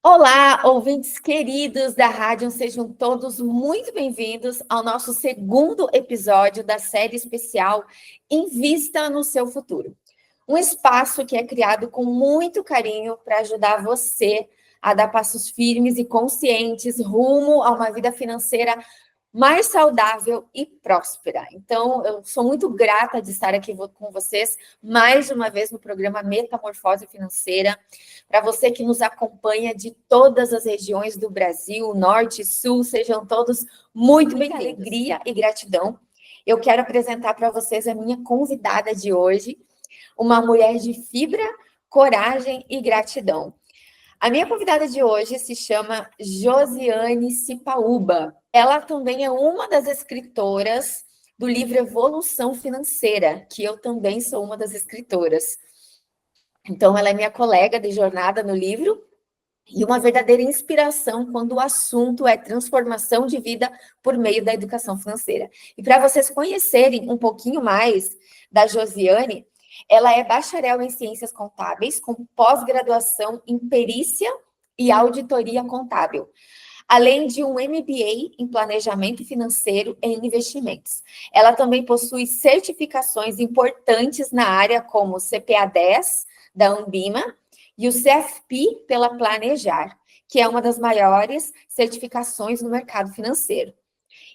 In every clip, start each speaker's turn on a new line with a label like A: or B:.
A: Olá, ouvintes queridos da rádio, sejam todos muito bem-vindos ao nosso segundo episódio da série especial Invista no Seu Futuro. Um espaço que é criado com muito carinho para ajudar você a dar passos firmes e conscientes rumo a uma vida financeira mais saudável e próspera. Então, eu sou muito grata de estar aqui com vocês mais uma vez no programa Metamorfose Financeira. Para você que nos acompanha de todas as regiões do Brasil, norte e sul, sejam todos muito bem-vindos. Alegria e gratidão. Eu quero apresentar para vocês a minha convidada de hoje, uma mulher de fibra, coragem e gratidão. A minha convidada de hoje se chama Josiane Cipaúba. Ela também é uma das escritoras do livro Evolução Financeira, que eu também sou uma das escritoras. Então, ela é minha colega de jornada no livro e uma verdadeira inspiração quando o assunto é transformação de vida por meio da educação financeira. E para vocês conhecerem um pouquinho mais da Josiane, ela é bacharel em ciências contábeis, com pós-graduação em perícia e auditoria contábil, além de um MBA em planejamento financeiro e investimentos. Ela também possui certificações importantes na área, como o CPA 10 da Anbima e o CFP pela Planejar, que é uma das maiores certificações no mercado financeiro.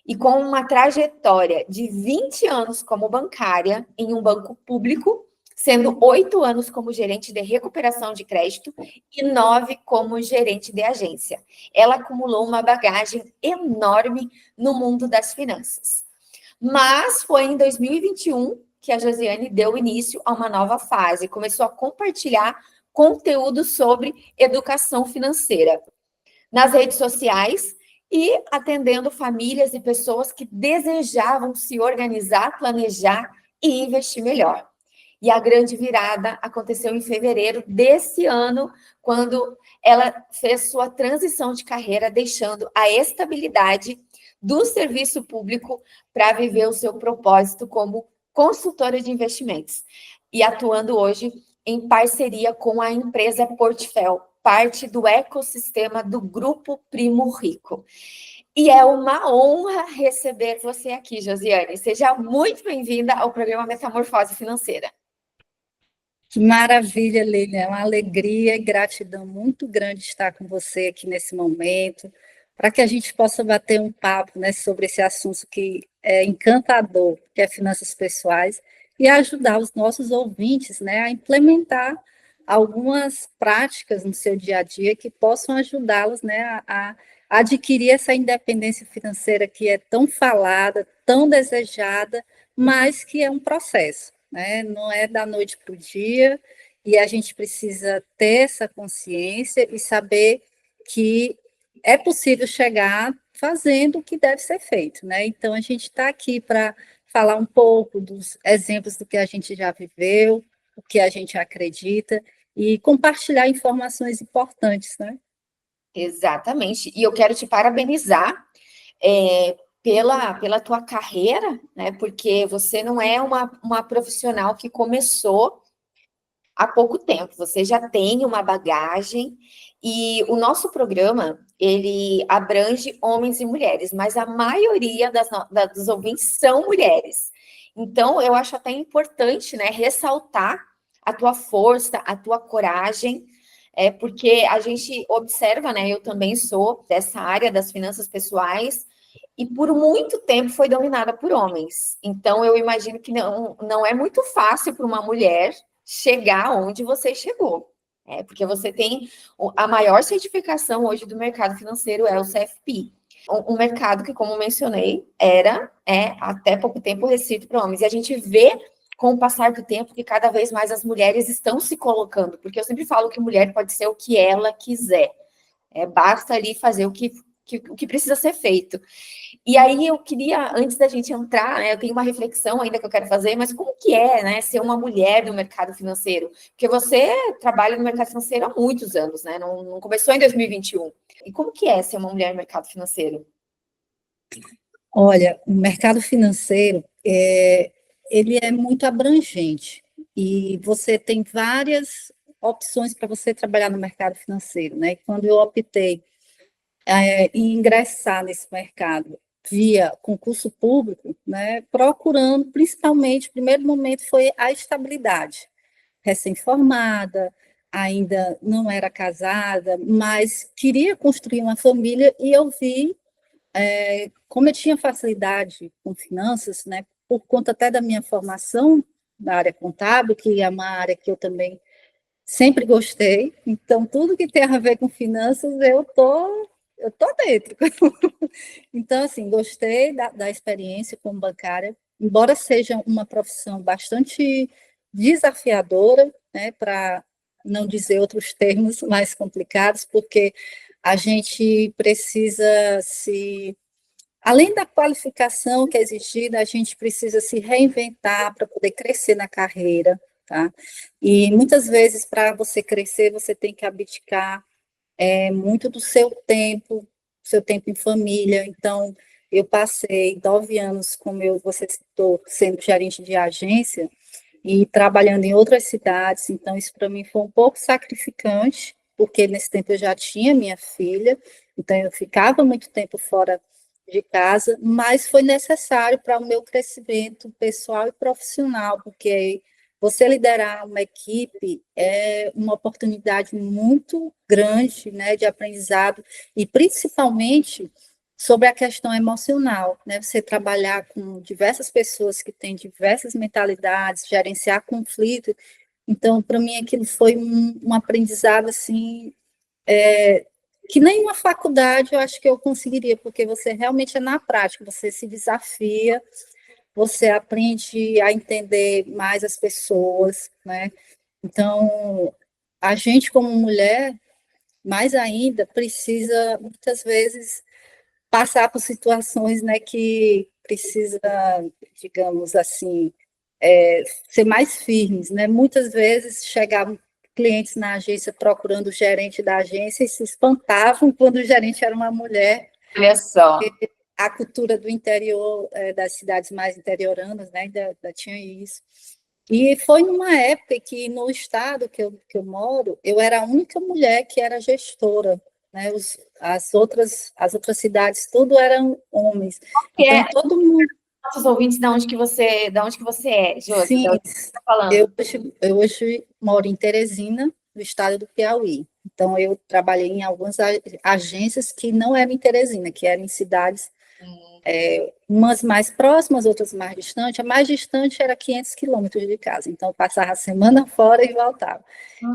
A: E com uma trajetória de 20 anos como bancária em um banco público, sendo 8 anos como gerente de recuperação de crédito e 9 como gerente de agência. Ela acumulou uma bagagem enorme no mundo das finanças. Mas foi em 2021 que a Josiane deu início a uma nova fase, começou a compartilhar conteúdo sobre educação financeira nas redes sociais e atendendo famílias e pessoas que desejavam se organizar, planejar e investir melhor. E a grande virada aconteceu em fevereiro desse ano, quando ela fez sua transição de carreira, deixando a estabilidade do serviço público para viver o seu propósito como consultora de investimentos. E atuando hoje em parceria com a empresa Portfel, parte do ecossistema do Grupo Primo Rico. E é uma honra receber você aqui, Josiane. Seja muito bem-vinda ao programa Metamorfose Financeira.
B: Que maravilha, Leila, é uma alegria e gratidão muito grande estar com você aqui nesse momento, para que a gente possa bater um papo, né, sobre esse assunto que é encantador, que é finanças pessoais, e ajudar os nossos ouvintes, né, a implementar algumas práticas no seu dia a dia que possam ajudá-los, né, a adquirir essa independência financeira que é tão falada, tão desejada, mas que é um processo, né? Não é da noite para o dia, e a gente precisa ter essa consciência e saber que é possível chegar fazendo o que deve ser feito, né? Então, a gente está aqui para falar um pouco dos exemplos do que a gente já viveu, o que a gente acredita, e compartilhar informações importantes, né?
A: Exatamente. E eu quero te parabenizar pela tua carreira, né? Porque você não é uma profissional que começou há pouco tempo, você já tem uma bagagem e o nosso programa, ele abrange homens e mulheres, mas a maioria dos ouvintes são mulheres. Então, eu acho até importante, né, ressaltar a tua força, a tua coragem, porque a gente observa, né, eu também sou dessa área das finanças pessoais, e por muito tempo foi dominada por homens. Então, eu imagino que não é muito fácil para uma mulher chegar onde você chegou. Porque você tem a maior certificação hoje do mercado financeiro é o CFP. Um mercado que, como mencionei, até pouco tempo restrito para homens. E a gente vê, com o passar do tempo, que cada vez mais as mulheres estão se colocando, porque eu sempre falo que mulher pode ser o que ela quiser. Basta ali fazer o que precisa ser feito. E aí eu queria, antes da gente entrar, né, eu tenho uma reflexão ainda que eu quero fazer, mas como que é, né, ser uma mulher no mercado financeiro? Porque você trabalha no mercado financeiro há muitos anos, né, não começou em 2021. E como que é ser uma mulher no mercado financeiro?
B: Olha, o mercado financeiro, ele é muito abrangente, e você tem várias opções para você trabalhar no mercado financeiro, né? E quando eu optei em ingressar nesse mercado via concurso público, né, procurando, principalmente, o primeiro momento foi a estabilidade. Recém-formada, ainda não era casada, mas queria construir uma família e eu vi, como eu tinha facilidade com finanças, né, por conta até da minha formação na área contábil, que é uma área que eu também sempre gostei, então tudo que tem a ver com finanças eu tô dentro. Então, assim, gostei da experiência como bancária, embora seja uma profissão bastante desafiadora, né, para não dizer outros termos mais complicados, porque a gente precisa além da qualificação que é exigida, a gente precisa se reinventar para poder crescer na carreira, tá? E muitas vezes, para você crescer, você tem que abdicar muito do seu tempo em família. Então, eu passei 9 anos, como você citou, sendo gerente de agência e trabalhando em outras cidades. Então, isso para mim foi um pouco sacrificante, porque nesse tempo eu já tinha minha filha, então eu ficava muito tempo fora de casa, mas foi necessário para o meu crescimento pessoal e profissional, porque você liderar uma equipe é uma oportunidade muito grande, né, de aprendizado, e principalmente sobre a questão emocional, né, você trabalhar com diversas pessoas que têm diversas mentalidades, gerenciar conflito. Então, para mim, aquilo foi um aprendizado, assim, que nem uma faculdade eu acho que eu conseguiria, porque você realmente é na prática, você se desafia, você aprende a entender mais as pessoas, né? Então, a gente como mulher, mais ainda, precisa muitas vezes passar por situações, né, que precisa, digamos assim, ser mais firmes, né? Muitas vezes chegavam clientes na agência procurando o gerente da agência e se espantavam quando o gerente era uma mulher.
A: Olha só.
B: A cultura do interior, das cidades mais interioranas, né, ainda tinha isso. E foi numa época que no estado que eu moro, eu era a única mulher que era gestora, né? As outras cidades, tudo eram homens.
A: Que
B: Então,
A: é
B: todo mundo.
A: nossos ouvintes de onde que você é, Josi,
B: Sim,
A: de onde você está falando.
B: eu hoje moro em Teresina, no estado do Piauí. Então, eu trabalhei em algumas agências que não eram em Teresina, que eram em cidades, umas mais próximas, outras mais distantes. A mais distante era 500 quilômetros de casa, então eu passava a semana fora e voltava.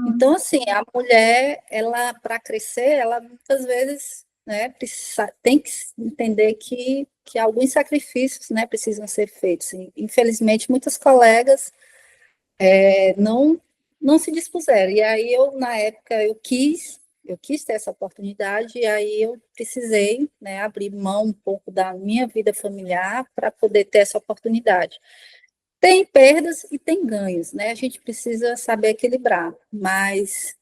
B: Então, assim, a mulher, ela, para crescer, ela muitas vezes, né, tem que entender que alguns sacrifícios, né, precisam ser feitos. E, infelizmente, muitas colegas não se dispuseram. E aí na época, eu quis ter essa oportunidade, e aí eu precisei, né, abrir mão um pouco da minha vida familiar para poder ter essa oportunidade. Tem perdas e tem ganhos, né? A gente precisa saber equilibrar, mas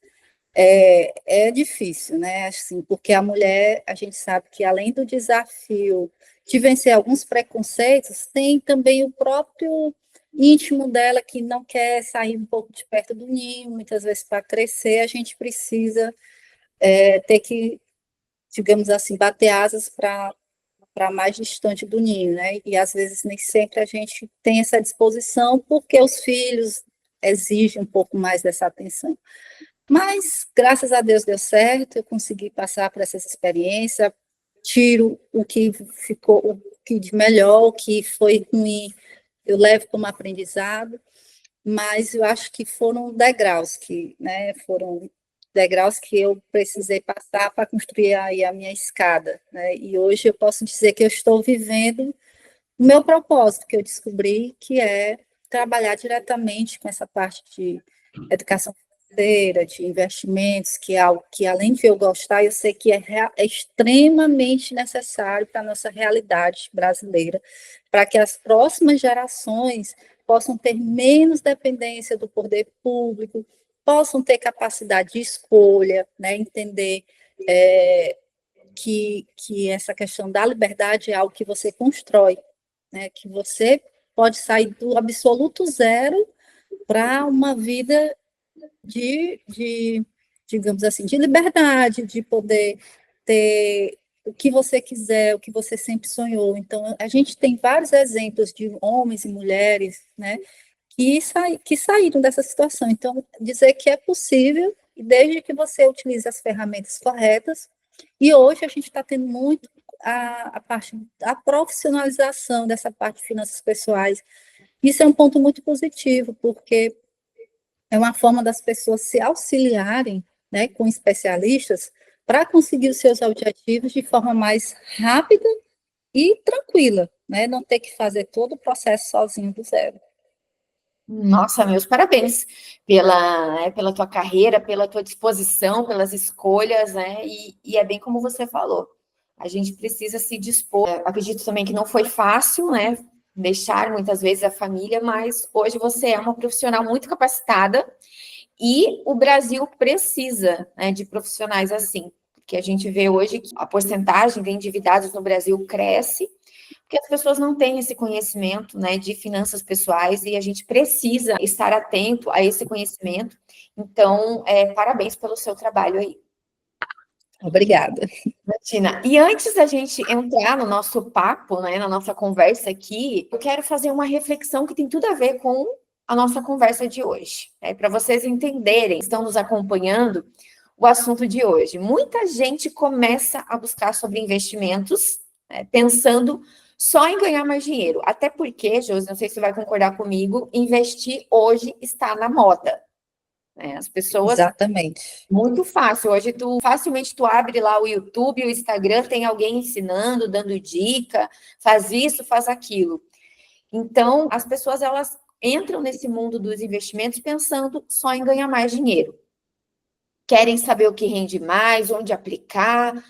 B: é difícil, né? Assim, porque a mulher, a gente sabe que além do desafio de vencer alguns preconceitos, tem também o próprio íntimo dela que não quer sair um pouco de perto do ninho. Muitas vezes, para crescer, a gente precisa ter que, digamos assim, bater asas para mais distante do ninho, né? E às vezes nem sempre a gente tem essa disposição, porque os filhos exigem um pouco mais dessa atenção. Mas, graças a Deus, deu certo, eu consegui passar por essa experiência, tiro o que ficou, o que de melhor, o que foi ruim, eu levo como aprendizado, mas eu acho que foram degraus que eu precisei passar para construir aí a minha escada, né? E hoje eu posso dizer que eu estou vivendo o meu propósito, que eu descobri, que é trabalhar diretamente com essa parte de educação financeira, de investimentos, que é algo que, além de eu gostar, eu sei que é extremamente necessário para a nossa realidade brasileira, para que as próximas gerações possam ter menos dependência do poder público, possam ter capacidade de escolha, né, entender que essa questão da liberdade é algo que você constrói, né, que você pode sair do absoluto zero para uma vida digamos assim, de liberdade, de poder ter o que você quiser, o que você sempre sonhou. Então, a gente tem vários exemplos de homens e mulheres, né, que saíram dessa situação. Então, dizer que é possível, desde que você utilize as ferramentas corretas, e hoje a gente está tendo muito a parte da profissionalização dessa parte de finanças pessoais. Isso é um ponto muito positivo, porque é uma forma das pessoas se auxiliarem, né, com especialistas para conseguir os seus objetivos de forma mais rápida e tranquila, né, não ter que fazer todo o processo sozinho do zero.
A: Nossa, meus parabéns pela tua carreira, pela tua disposição, pelas escolhas, né? E é bem como você falou, a gente precisa se dispor. Acredito também que não foi fácil, né? Deixar muitas vezes a família, mas hoje você é uma profissional muito capacitada e o Brasil precisa, né, de profissionais assim, porque a gente vê hoje que a porcentagem de endividados no Brasil cresce porque as pessoas não têm esse conhecimento, né, de finanças pessoais e a gente precisa estar atento a esse conhecimento. Então, parabéns pelo seu trabalho aí.
B: Obrigada.
A: Tina, e antes da gente entrar no nosso papo, né, na nossa conversa aqui, eu quero fazer uma reflexão que tem tudo a ver com a nossa conversa de hoje, né, para vocês entenderem, estão nos acompanhando, o assunto de hoje. Muita gente começa a buscar sobre investimentos, né, pensando só em ganhar mais dinheiro. Até porque, Josi, não sei se você vai concordar comigo, investir hoje está na moda. Né? As pessoas.
B: Exatamente.
A: Muito fácil. Hoje facilmente tu abre lá o YouTube, o Instagram, tem alguém ensinando, dando dica, faz isso, faz aquilo. Então, as pessoas elas entram nesse mundo dos investimentos pensando só em ganhar mais dinheiro. Querem saber o que rende mais, onde aplicar,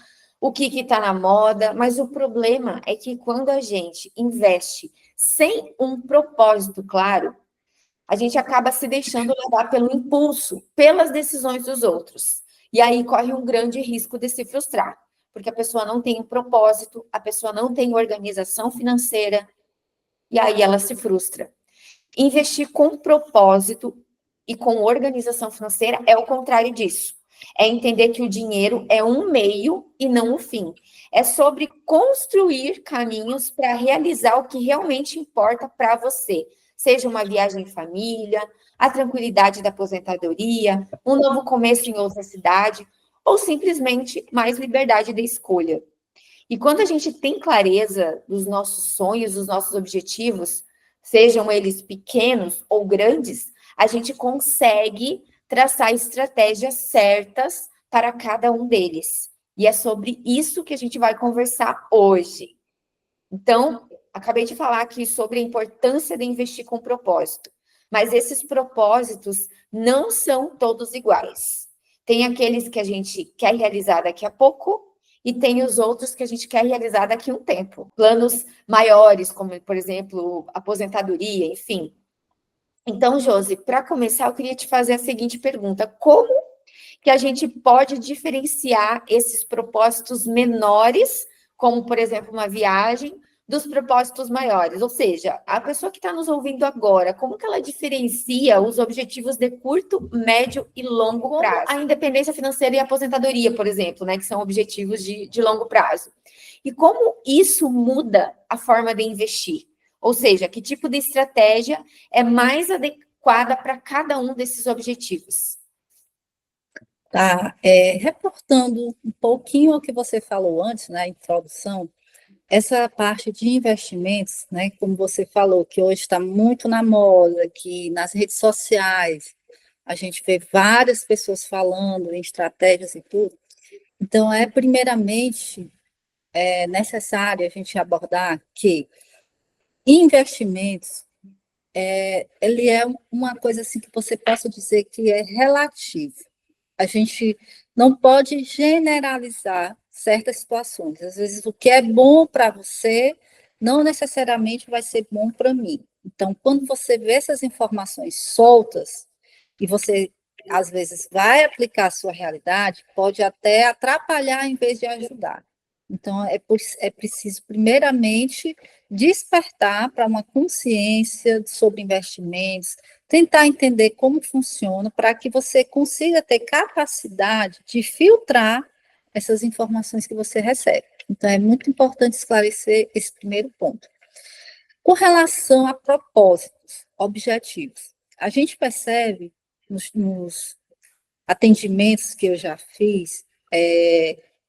A: o que está na moda, mas o problema é que quando a gente investe sem um propósito claro, a gente acaba se deixando levar pelo impulso, pelas decisões dos outros. E aí corre um grande risco de se frustrar, porque a pessoa não tem um propósito, a pessoa não tem organização financeira, e aí ela se frustra. Investir com propósito e com organização financeira é o contrário disso. É entender que o dinheiro é um meio e não o fim. É sobre construir caminhos para realizar o que realmente importa para você. Seja uma viagem em família, a tranquilidade da aposentadoria, um novo começo em outra cidade, ou simplesmente mais liberdade de escolha. E quando a gente tem clareza dos nossos sonhos, dos nossos objetivos, sejam eles pequenos ou grandes, a gente consegue traçar estratégias certas para cada um deles. E é sobre isso que a gente vai conversar hoje. Então, acabei de falar aqui sobre a importância de investir com propósito, mas esses propósitos não são todos iguais. Tem aqueles que a gente quer realizar daqui a pouco e tem os outros que a gente quer realizar daqui a um tempo. Planos maiores, como, por exemplo, aposentadoria, enfim. Então, Josi, para começar, eu queria te fazer a seguinte pergunta: como que a gente pode diferenciar esses propósitos menores, como, por exemplo, uma viagem, dos propósitos maiores? Ou seja, a pessoa que está nos ouvindo agora, como que ela diferencia os objetivos de curto, médio e longo prazo? A independência financeira e a aposentadoria, por exemplo, né, que são objetivos de longo prazo. E como isso muda a forma de investir? Ou seja, que tipo de estratégia é mais adequada para cada um desses objetivos?
B: Tá, reportando um pouquinho o que você falou antes, na introdução, essa parte de investimentos, né, como você falou, que hoje está muito na moda, que nas redes sociais a gente vê várias pessoas falando em estratégias e tudo. Então, primeiramente, necessário a gente abordar que investimentos, ele é uma coisa assim que você possa dizer que é relativo. A gente não pode generalizar certas situações. Às vezes, o que é bom para você não necessariamente vai ser bom para mim. Então, quando você vê essas informações soltas e você, às vezes, vai aplicar a sua realidade, pode até atrapalhar em vez de ajudar. Então, é preciso, primeiramente, despertar para uma consciência sobre investimentos, tentar entender como funciona para que você consiga ter capacidade de filtrar essas informações que você recebe. Então, é muito importante esclarecer esse primeiro ponto. Com relação a propósitos, objetivos, a gente percebe nos atendimentos que eu já fiz,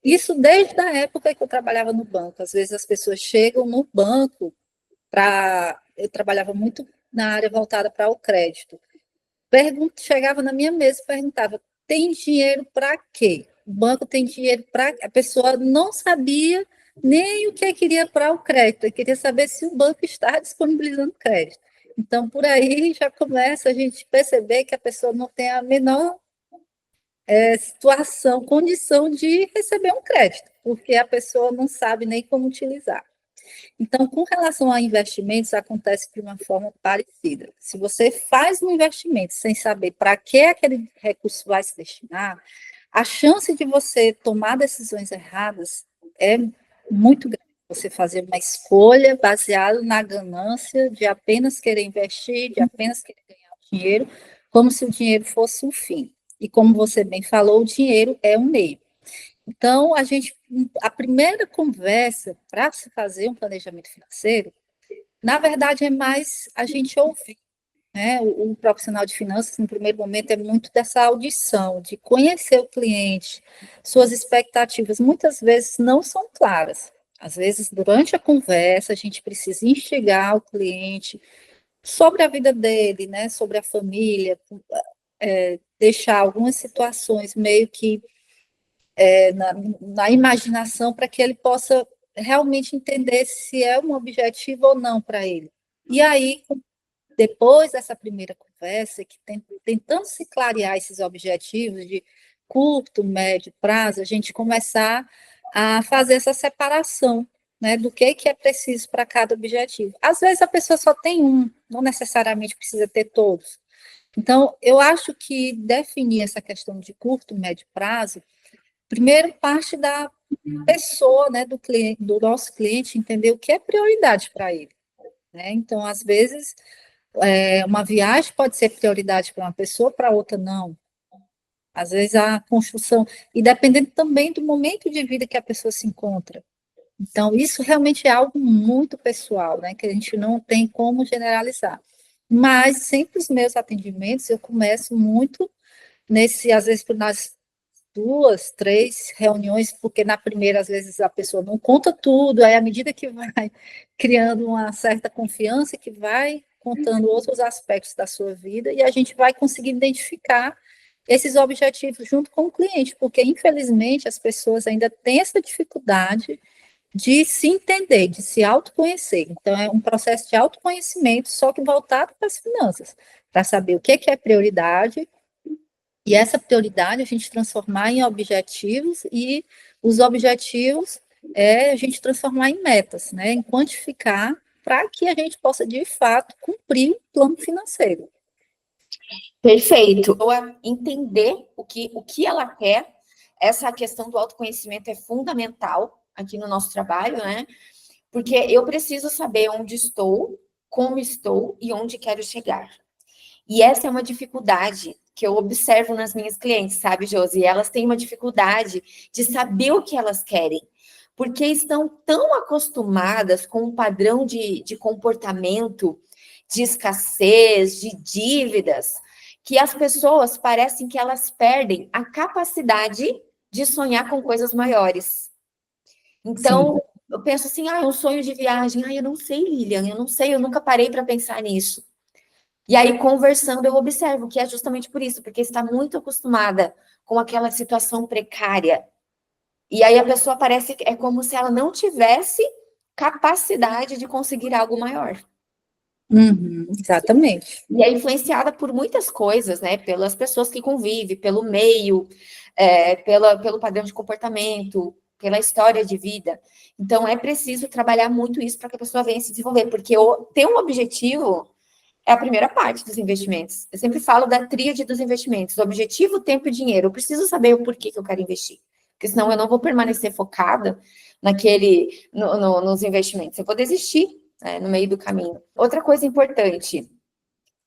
B: isso desde a época que eu trabalhava no banco. Às vezes as pessoas chegam no banco para... Eu trabalhava muito na área voltada para o crédito. Chegava na minha mesa e perguntava, tem dinheiro para quê? O banco tem dinheiro para... A pessoa não sabia nem o que queria para o crédito, eu queria saber se o banco está disponibilizando crédito. Então, por aí já começa a gente perceber que a pessoa não tem a menor situação, condição de receber um crédito, porque a pessoa não sabe nem como utilizar. Então, com relação a investimentos, acontece de uma forma parecida. Se você faz um investimento sem saber para que aquele recurso vai se destinar, a chance de você tomar decisões erradas é muito grande. Você fazer uma escolha baseada na ganância de apenas querer investir, de apenas querer ganhar dinheiro, como se o dinheiro fosse o fim. E como você bem falou, o dinheiro é um meio. Então, a primeira conversa para se fazer um planejamento financeiro, na verdade, é mais a gente ouvir, né? O profissional de finanças, no primeiro momento, é muito dessa audição, de conhecer o cliente, suas expectativas, muitas vezes não são claras. Às vezes, durante a conversa, a gente precisa instigar o cliente sobre a vida dele, né? Sobre a família, deixar algumas situações meio que na imaginação para que ele possa realmente entender se é um objetivo ou não para ele. E aí, depois dessa primeira conversa, que tentando se clarear esses objetivos de curto, médio prazo, a gente começar a fazer essa separação, né, do que é preciso para cada objetivo. Às vezes a pessoa só tem um, não necessariamente precisa ter todos. Então, eu acho que definir essa questão de curto, médio prazo, primeiro parte da pessoa, né, do cliente, do nosso cliente, entender o que é prioridade para ele, né? Então, às vezes, uma viagem pode ser prioridade para uma pessoa, para outra não. Às vezes a construção, e dependendo também do momento de vida que a pessoa se encontra. Então, isso realmente é algo muito pessoal, né, que a gente não tem como generalizar. Mas, sempre os meus atendimentos, eu começo muito às vezes, nas 2, 3 reuniões, porque na primeira, às vezes, a pessoa não conta tudo, aí à medida que vai criando uma certa confiança, que vai contando outros aspectos da sua vida, e a gente vai conseguir identificar esses objetivos junto com o cliente, porque, infelizmente, as pessoas ainda têm essa dificuldade de se entender, de se autoconhecer. Então, é um processo de autoconhecimento, só que voltado para as finanças, para saber o que é prioridade, e essa prioridade a gente transformar em objetivos, e os objetivos a gente transformar em metas, né, em quantificar, para que a gente possa, de fato, cumprir o plano financeiro.
A: Perfeito. Entender o que ela quer, essa questão do autoconhecimento é fundamental aqui no nosso trabalho, né? Porque eu preciso saber onde estou, como estou e onde quero chegar. E essa é uma dificuldade que eu observo nas minhas clientes, sabe, Josi? Elas têm uma dificuldade de saber o que elas querem, porque estão tão acostumadas com um padrão de comportamento, de escassez, de dívidas, que as pessoas parecem que elas perdem a capacidade de sonhar com coisas maiores. Então, sim, eu penso assim, um sonho de viagem. Eu não sei, Lilian, eu não sei, eu nunca parei para pensar nisso. E aí, conversando, eu observo que é justamente por isso, porque está muito acostumada com aquela situação precária. E aí a pessoa parece que é como se ela não tivesse capacidade de conseguir algo maior.
B: Exatamente.
A: E é influenciada por muitas coisas, né? Pelas pessoas que convivem, pelo meio, pelo padrão de comportamento, pela história de vida. Então, é preciso trabalhar muito isso para que a pessoa venha se desenvolver, porque ter um objetivo é a primeira parte dos investimentos. Eu sempre falo da tríade dos investimentos: objetivo, tempo e dinheiro. Eu preciso saber o porquê que eu quero investir, porque senão eu não vou permanecer focada nos investimentos. Eu vou desistir, né, no meio do caminho. Outra coisa importante,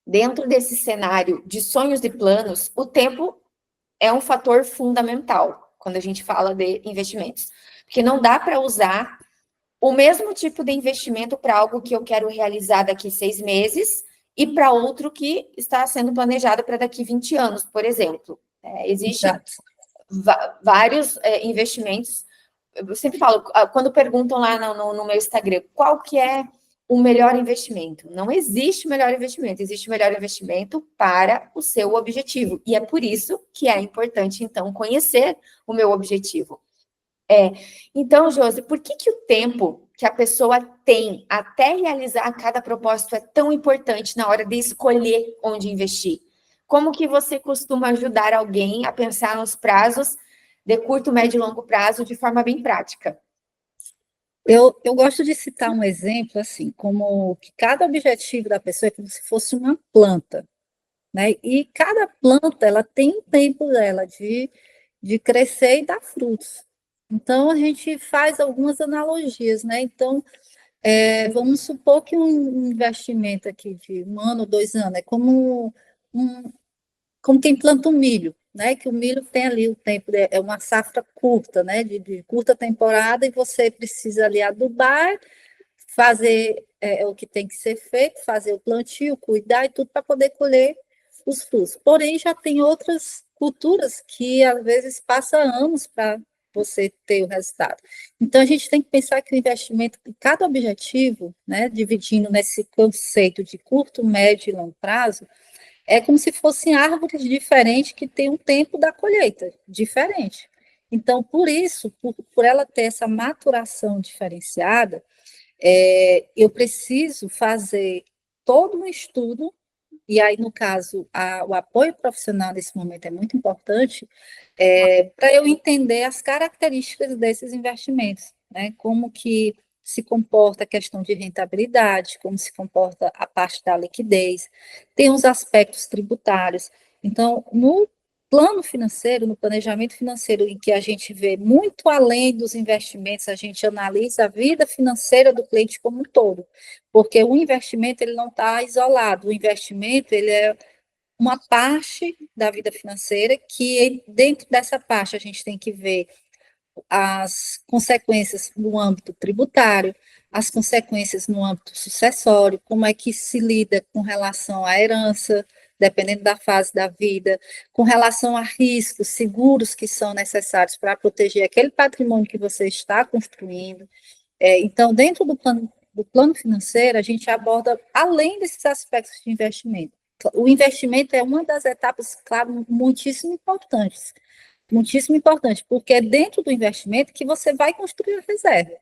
A: Dentro desse cenário de sonhos e planos, o tempo é um fator fundamental quando a gente fala de investimentos. Porque não dá para usar o mesmo tipo de investimento para algo que eu quero realizar daqui 6 meses e para outro que está sendo planejado para daqui 20 anos, por exemplo. Existem vários investimentos. Eu sempre falo, quando perguntam lá no meu Instagram, qual que é o melhor investimento? Não existe melhor investimento, existe melhor investimento para o seu objetivo. E é por isso que é importante, então, conhecer o meu objetivo. Então, Josi, por que o tempo que a pessoa tem até realizar cada propósito é tão importante na hora de escolher onde investir? Como que você costuma ajudar alguém a pensar nos prazos de curto, médio e longo prazo de forma bem prática?
B: Eu gosto de citar um exemplo, assim, como que cada objetivo da pessoa é como se fosse uma planta, né? E cada planta, ela tem um tempo dela de crescer e dar frutos. Então, a gente faz algumas analogias, né? Então, vamos supor que um investimento aqui de 1 ano, 2 anos, é um, como quem planta um milho, né? Que o milho tem ali o tempo, é uma safra curta, né? De curta temporada, e você precisa ali adubar, fazer o que tem que ser feito, fazer o plantio, cuidar e tudo para poder colher os frutos. Porém, já tem outras culturas que às vezes passa anos para você ter o resultado. Então, a gente tem que pensar que o investimento, cada objetivo, né, dividindo nesse conceito de curto, médio e longo prazo, é como se fossem árvores diferentes que têm um tempo da colheita diferente. Então, por isso, por ela ter essa maturação diferenciada, eu preciso fazer todo um estudo, e aí, no caso, o apoio profissional nesse momento é muito importante, para eu entender as características desses investimentos, né? Como que se comporta a questão de rentabilidade, como se comporta a parte da liquidez, tem os aspectos tributários. Então, no plano financeiro, no planejamento financeiro, em que a gente vê muito além dos investimentos, a gente analisa a vida financeira do cliente como um todo, porque o investimento ele não está isolado, o investimento ele é uma parte da vida financeira que dentro dessa parte a gente tem que ver as consequências no âmbito tributário, as consequências no âmbito sucessório, como é que se lida com relação à herança, dependendo da fase da vida, com relação a riscos, seguros que são necessários para proteger aquele patrimônio que você está construindo. Então, dentro do plano financeiro, a gente aborda além desses aspectos de investimento. O investimento é uma das etapas, claro, muitíssimo importante, porque é dentro do investimento que você vai construir a reserva.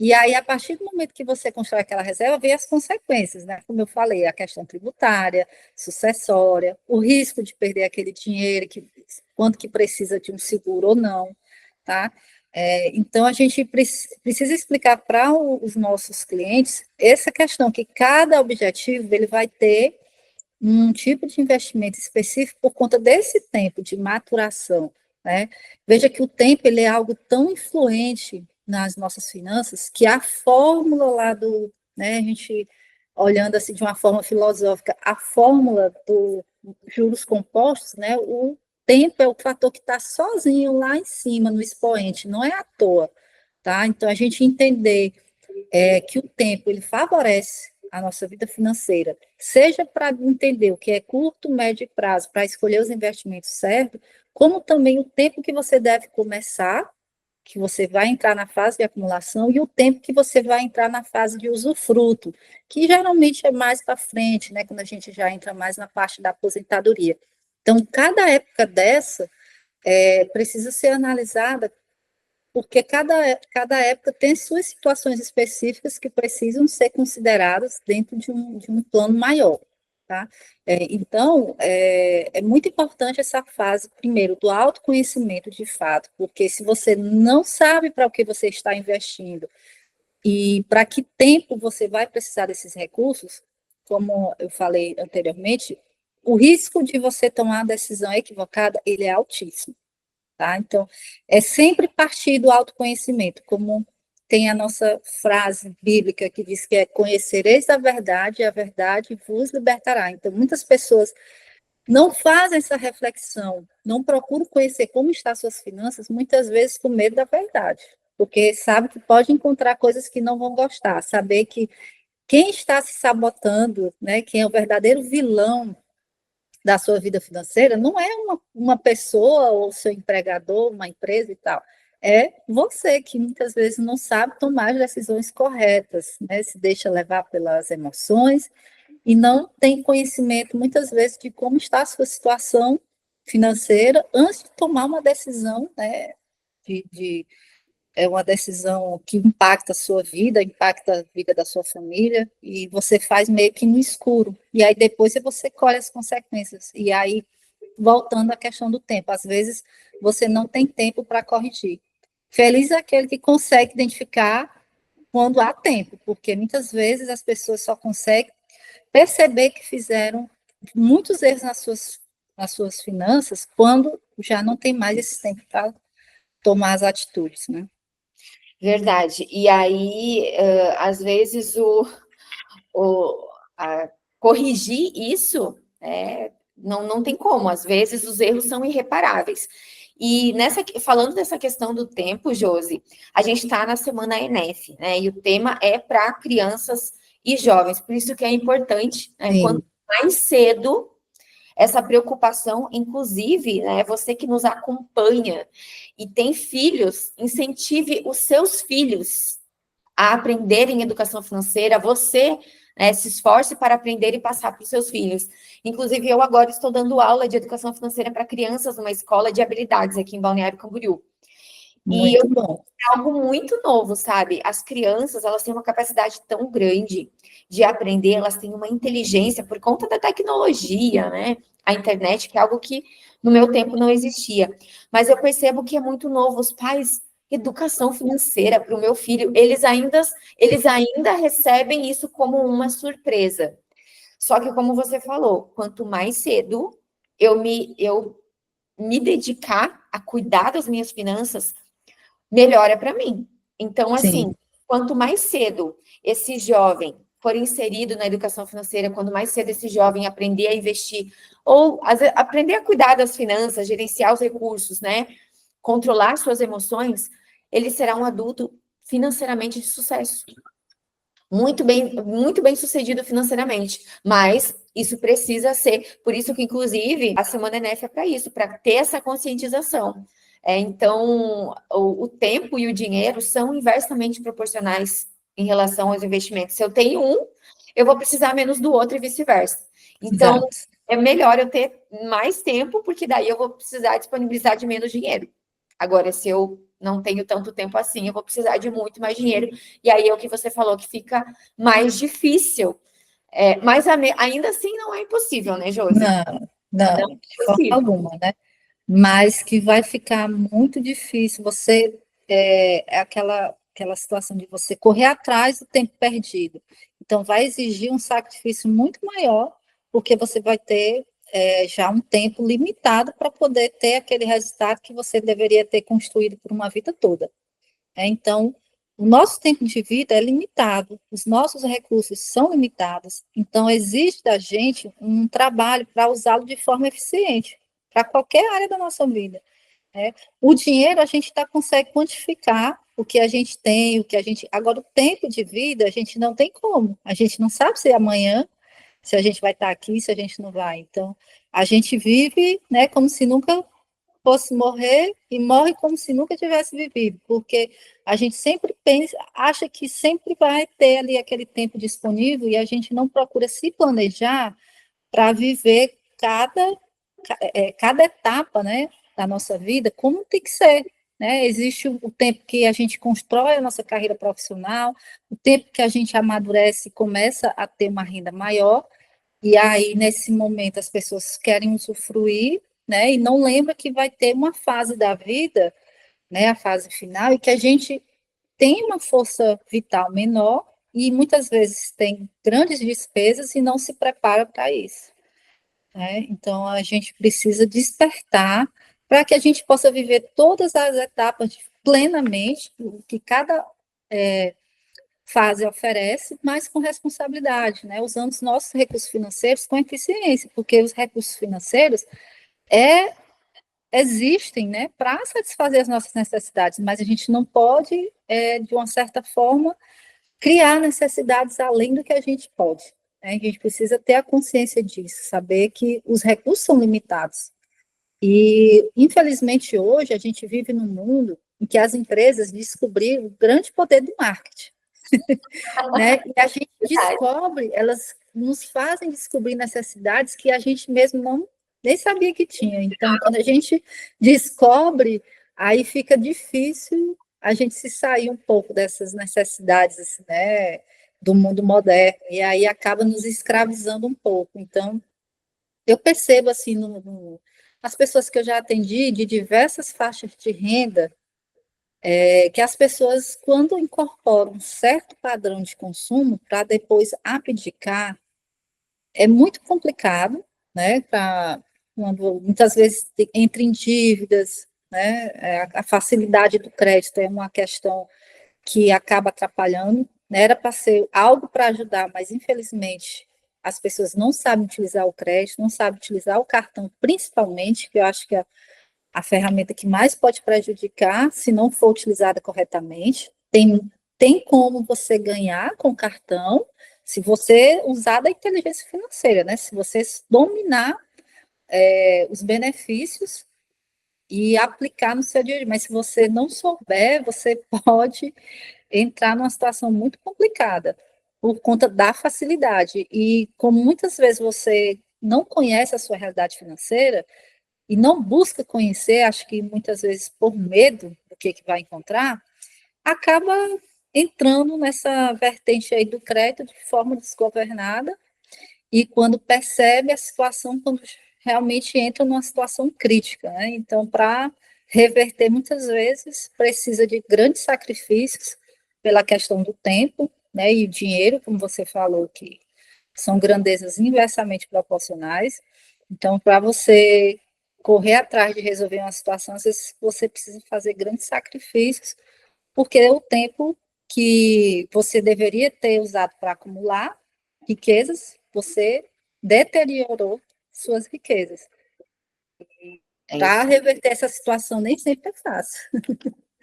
B: E aí, a partir do momento que você constrói aquela reserva, vem as consequências, né? Como eu falei, a questão tributária, sucessória, o risco de perder aquele dinheiro, quanto que precisa de um seguro ou não, tá? Então, a gente precisa explicar para os nossos clientes essa questão, que cada objetivo ele vai ter um tipo de investimento específico por conta desse tempo de maturação, né? Veja que o tempo ele é algo tão influente nas nossas finanças que a fórmula lá né, a gente olhando assim de uma forma filosófica, a fórmula do juros compostos, né, o tempo é o fator que está sozinho lá em cima no expoente, não é à toa, tá? Então a gente entender que o tempo ele favorece a nossa vida financeira, seja para entender o que é curto, médio e prazo, para escolher os investimentos certos, como também o tempo que você deve começar, que você vai entrar na fase de acumulação, e o tempo que você vai entrar na fase de usufruto, que geralmente é mais para frente, né, quando a gente já entra mais na parte da aposentadoria. Então, cada época dessa precisa ser analisada porque cada época tem suas situações específicas que precisam ser consideradas dentro de um plano maior, tá? Então, é muito importante essa fase, primeiro, do autoconhecimento de fato, porque se você não sabe para o que você está investindo e para que tempo você vai precisar desses recursos, como eu falei anteriormente, o risco de você tomar a decisão equivocada, ele é altíssimo. Tá? Então, é sempre partir do autoconhecimento, como tem a nossa frase bíblica que diz que é conhecereis a verdade e a verdade vos libertará. Então, muitas pessoas não fazem essa reflexão, não procuram conhecer como estão suas finanças, muitas vezes com medo da verdade, porque sabe que pode encontrar coisas que não vão gostar, saber que quem está se sabotando, né, quem é o verdadeiro vilão da sua vida financeira, não é uma pessoa ou seu empregador, uma empresa e tal, é você que muitas vezes não sabe tomar as decisões corretas, né, se deixa levar pelas emoções, e não tem conhecimento, muitas vezes, de como está a sua situação financeira antes de tomar uma decisão, né, é uma decisão que impacta a sua vida, impacta a vida da sua família, e você faz meio que no escuro. E aí depois você colhe as consequências. E aí, voltando à questão do tempo, às vezes você não tem tempo para corrigir. Feliz é aquele que consegue identificar quando há tempo, porque muitas vezes as pessoas só conseguem perceber que fizeram muitos erros nas suas finanças quando já não tem mais esse tempo para tomar as atitudes, né?
A: Verdade. E aí, às vezes, corrigir isso não tem como. Às vezes, os erros são irreparáveis. E falando dessa questão do tempo, Josi, a gente está na semana ENEF, né? E o tema é para crianças e jovens. Por isso que é importante, né, quanto mais cedo essa preocupação, inclusive, né, você que nos acompanha e tem filhos, incentive os seus filhos a aprenderem educação financeira, você, né, se esforce para aprender e passar para os seus filhos. Inclusive, eu agora estou dando aula de educação financeira para crianças numa escola de habilidades aqui em Balneário Camboriú.
B: Muito bom.
A: É algo muito novo, sabe? As crianças, elas têm uma capacidade tão grande de aprender, elas têm uma inteligência por conta da tecnologia, né? A internet, que é algo que no meu tempo não existia. Mas eu percebo que é muito novo. Os pais, educação financeira para o meu filho, eles ainda recebem isso como uma surpresa. Só que, como você falou, quanto mais cedo eu me dedicar a cuidar das minhas finanças, melhor é para mim. Então, assim,
B: Sim.
A: quanto mais cedo esse jovem for inserido na educação financeira, quanto mais cedo esse jovem aprender a investir, ou aprender a cuidar das finanças, gerenciar os recursos, né? Controlar suas emoções, ele será um adulto financeiramente de sucesso. Muito bem sucedido financeiramente, mas isso precisa ser, por isso que, inclusive, a Semana ENEF é para isso, para ter essa conscientização. Então, o tempo e o dinheiro são inversamente proporcionais em relação aos investimentos. Se eu tenho um, eu vou precisar menos do outro e vice-versa. Então,
B: Exato.
A: é melhor eu ter mais tempo, porque daí eu vou precisar disponibilizar de menos dinheiro. Agora, se eu não tenho tanto tempo assim, eu vou precisar de muito mais dinheiro, e aí é o que você falou, que fica mais difícil. Mas ainda assim não é impossível, né, Josi?
B: Não,
A: Não
B: não, de
A: é
B: forma
A: possível.
B: alguma, né? Mas que vai ficar muito difícil. Você é aquela situação de você correr atrás do tempo perdido. Então, vai exigir um sacrifício muito maior, porque você vai ter já um tempo limitado para poder ter aquele resultado que você deveria ter construído por uma vida toda. Então, o nosso tempo de vida é limitado, os nossos recursos são limitados, então exige da gente um trabalho para usá-lo de forma eficiente, para qualquer área da nossa vida. Né? O dinheiro a gente consegue quantificar o que a gente tem, o que a gente. Agora, o tempo de vida a gente não tem como. A gente não sabe se amanhã, se a gente vai estar aqui, se a gente não vai. Então, a gente vive, né, como se nunca fosse morrer e morre como se nunca tivesse vivido, porque a gente sempre pensa, acha que sempre vai ter ali aquele tempo disponível e a gente não procura se planejar para viver cada etapa, né, da nossa vida como tem que ser. Né? Existe o tempo que a gente constrói a nossa carreira profissional, o tempo que a gente amadurece e começa a ter uma renda maior, e aí, nesse momento, as pessoas querem usufruir, né, e não lembra que vai ter uma fase da vida, né, a fase final, e que a gente tem uma força vital menor e muitas vezes tem grandes despesas e não se prepara para isso. Né? Então, a gente precisa despertar para que a gente possa viver todas as etapas plenamente, que cada fase oferece, mas com responsabilidade, né? Usando os nossos recursos financeiros com eficiência, porque os recursos financeiros existem, né, para satisfazer as nossas necessidades, mas a gente não pode, de uma certa forma, criar necessidades além do que a gente pode. Né? A gente precisa ter a consciência disso, saber que os recursos são limitados. E, infelizmente, hoje a gente vive num mundo em que as empresas descobriram o grande poder do marketing. Né? E a gente descobre, elas nos fazem descobrir necessidades que a gente mesmo não nem sabia que tinha. Então, quando a gente descobre, aí fica difícil a gente se sair um pouco dessas necessidades, assim, né, do mundo moderno, e aí acaba nos escravizando um pouco. Então, eu percebo, assim, as pessoas que eu já atendi, de diversas faixas de renda, que as pessoas, quando incorporam um certo padrão de consumo, para depois abdicar, é muito complicado, né? Quando muitas vezes entra em dívidas, né? A facilidade do crédito é uma questão que acaba atrapalhando, né? Era para ser algo para ajudar, mas infelizmente as pessoas não sabem utilizar o crédito, não sabem utilizar o cartão, principalmente, que eu acho que a ferramenta que mais pode prejudicar se não for utilizada corretamente. Tem como você ganhar com cartão se você usar da inteligência financeira, né? Se você dominar os benefícios e aplicar no seu dia a dia. Mas se você não souber, você pode entrar numa situação muito complicada por conta da facilidade. E como muitas vezes você não conhece a sua realidade financeira, e não busca conhecer, acho que muitas vezes por medo do que vai encontrar, acaba entrando nessa vertente aí do crédito de forma desgovernada, e quando percebe a situação, quando realmente entra numa situação crítica, né? Então, para reverter, muitas vezes, precisa de grandes sacrifícios pela questão do tempo, né, e o dinheiro, como você falou, que são grandezas inversamente proporcionais. Então, para você correr atrás de resolver uma situação, às vezes você precisa fazer grandes sacrifícios, porque o tempo que você deveria ter usado para acumular riquezas, você deteriorou suas riquezas. Para reverter essa situação nem sempre é fácil.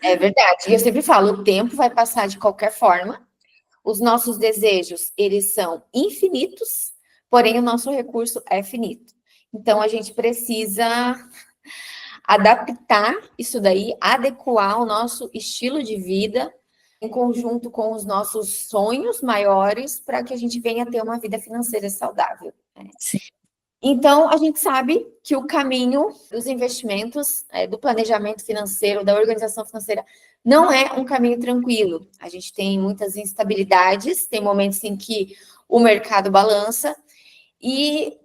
A: É verdade. E eu sempre falo, o tempo vai passar de qualquer forma. Os nossos desejos, eles são infinitos, porém o nosso recurso é finito. Então, a gente precisa adaptar isso daí, adequar o nosso estilo de vida em conjunto com os nossos sonhos maiores para que a gente venha ter uma vida financeira saudável. Né? Então, a gente sabe que o caminho dos investimentos, do planejamento financeiro, da organização financeira, não é um caminho tranquilo. A gente tem muitas instabilidades, tem momentos em que o mercado balança, e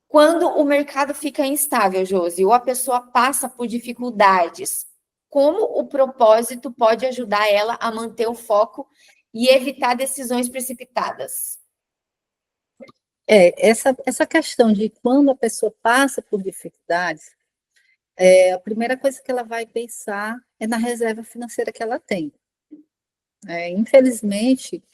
A: quando o mercado fica instável, Josi, ou a pessoa passa por dificuldades, como o propósito pode ajudar ela a manter o foco e evitar decisões precipitadas?
B: Essa questão de quando a pessoa passa por dificuldades, a primeira coisa que ela vai pensar é na reserva financeira que ela tem. Infelizmente,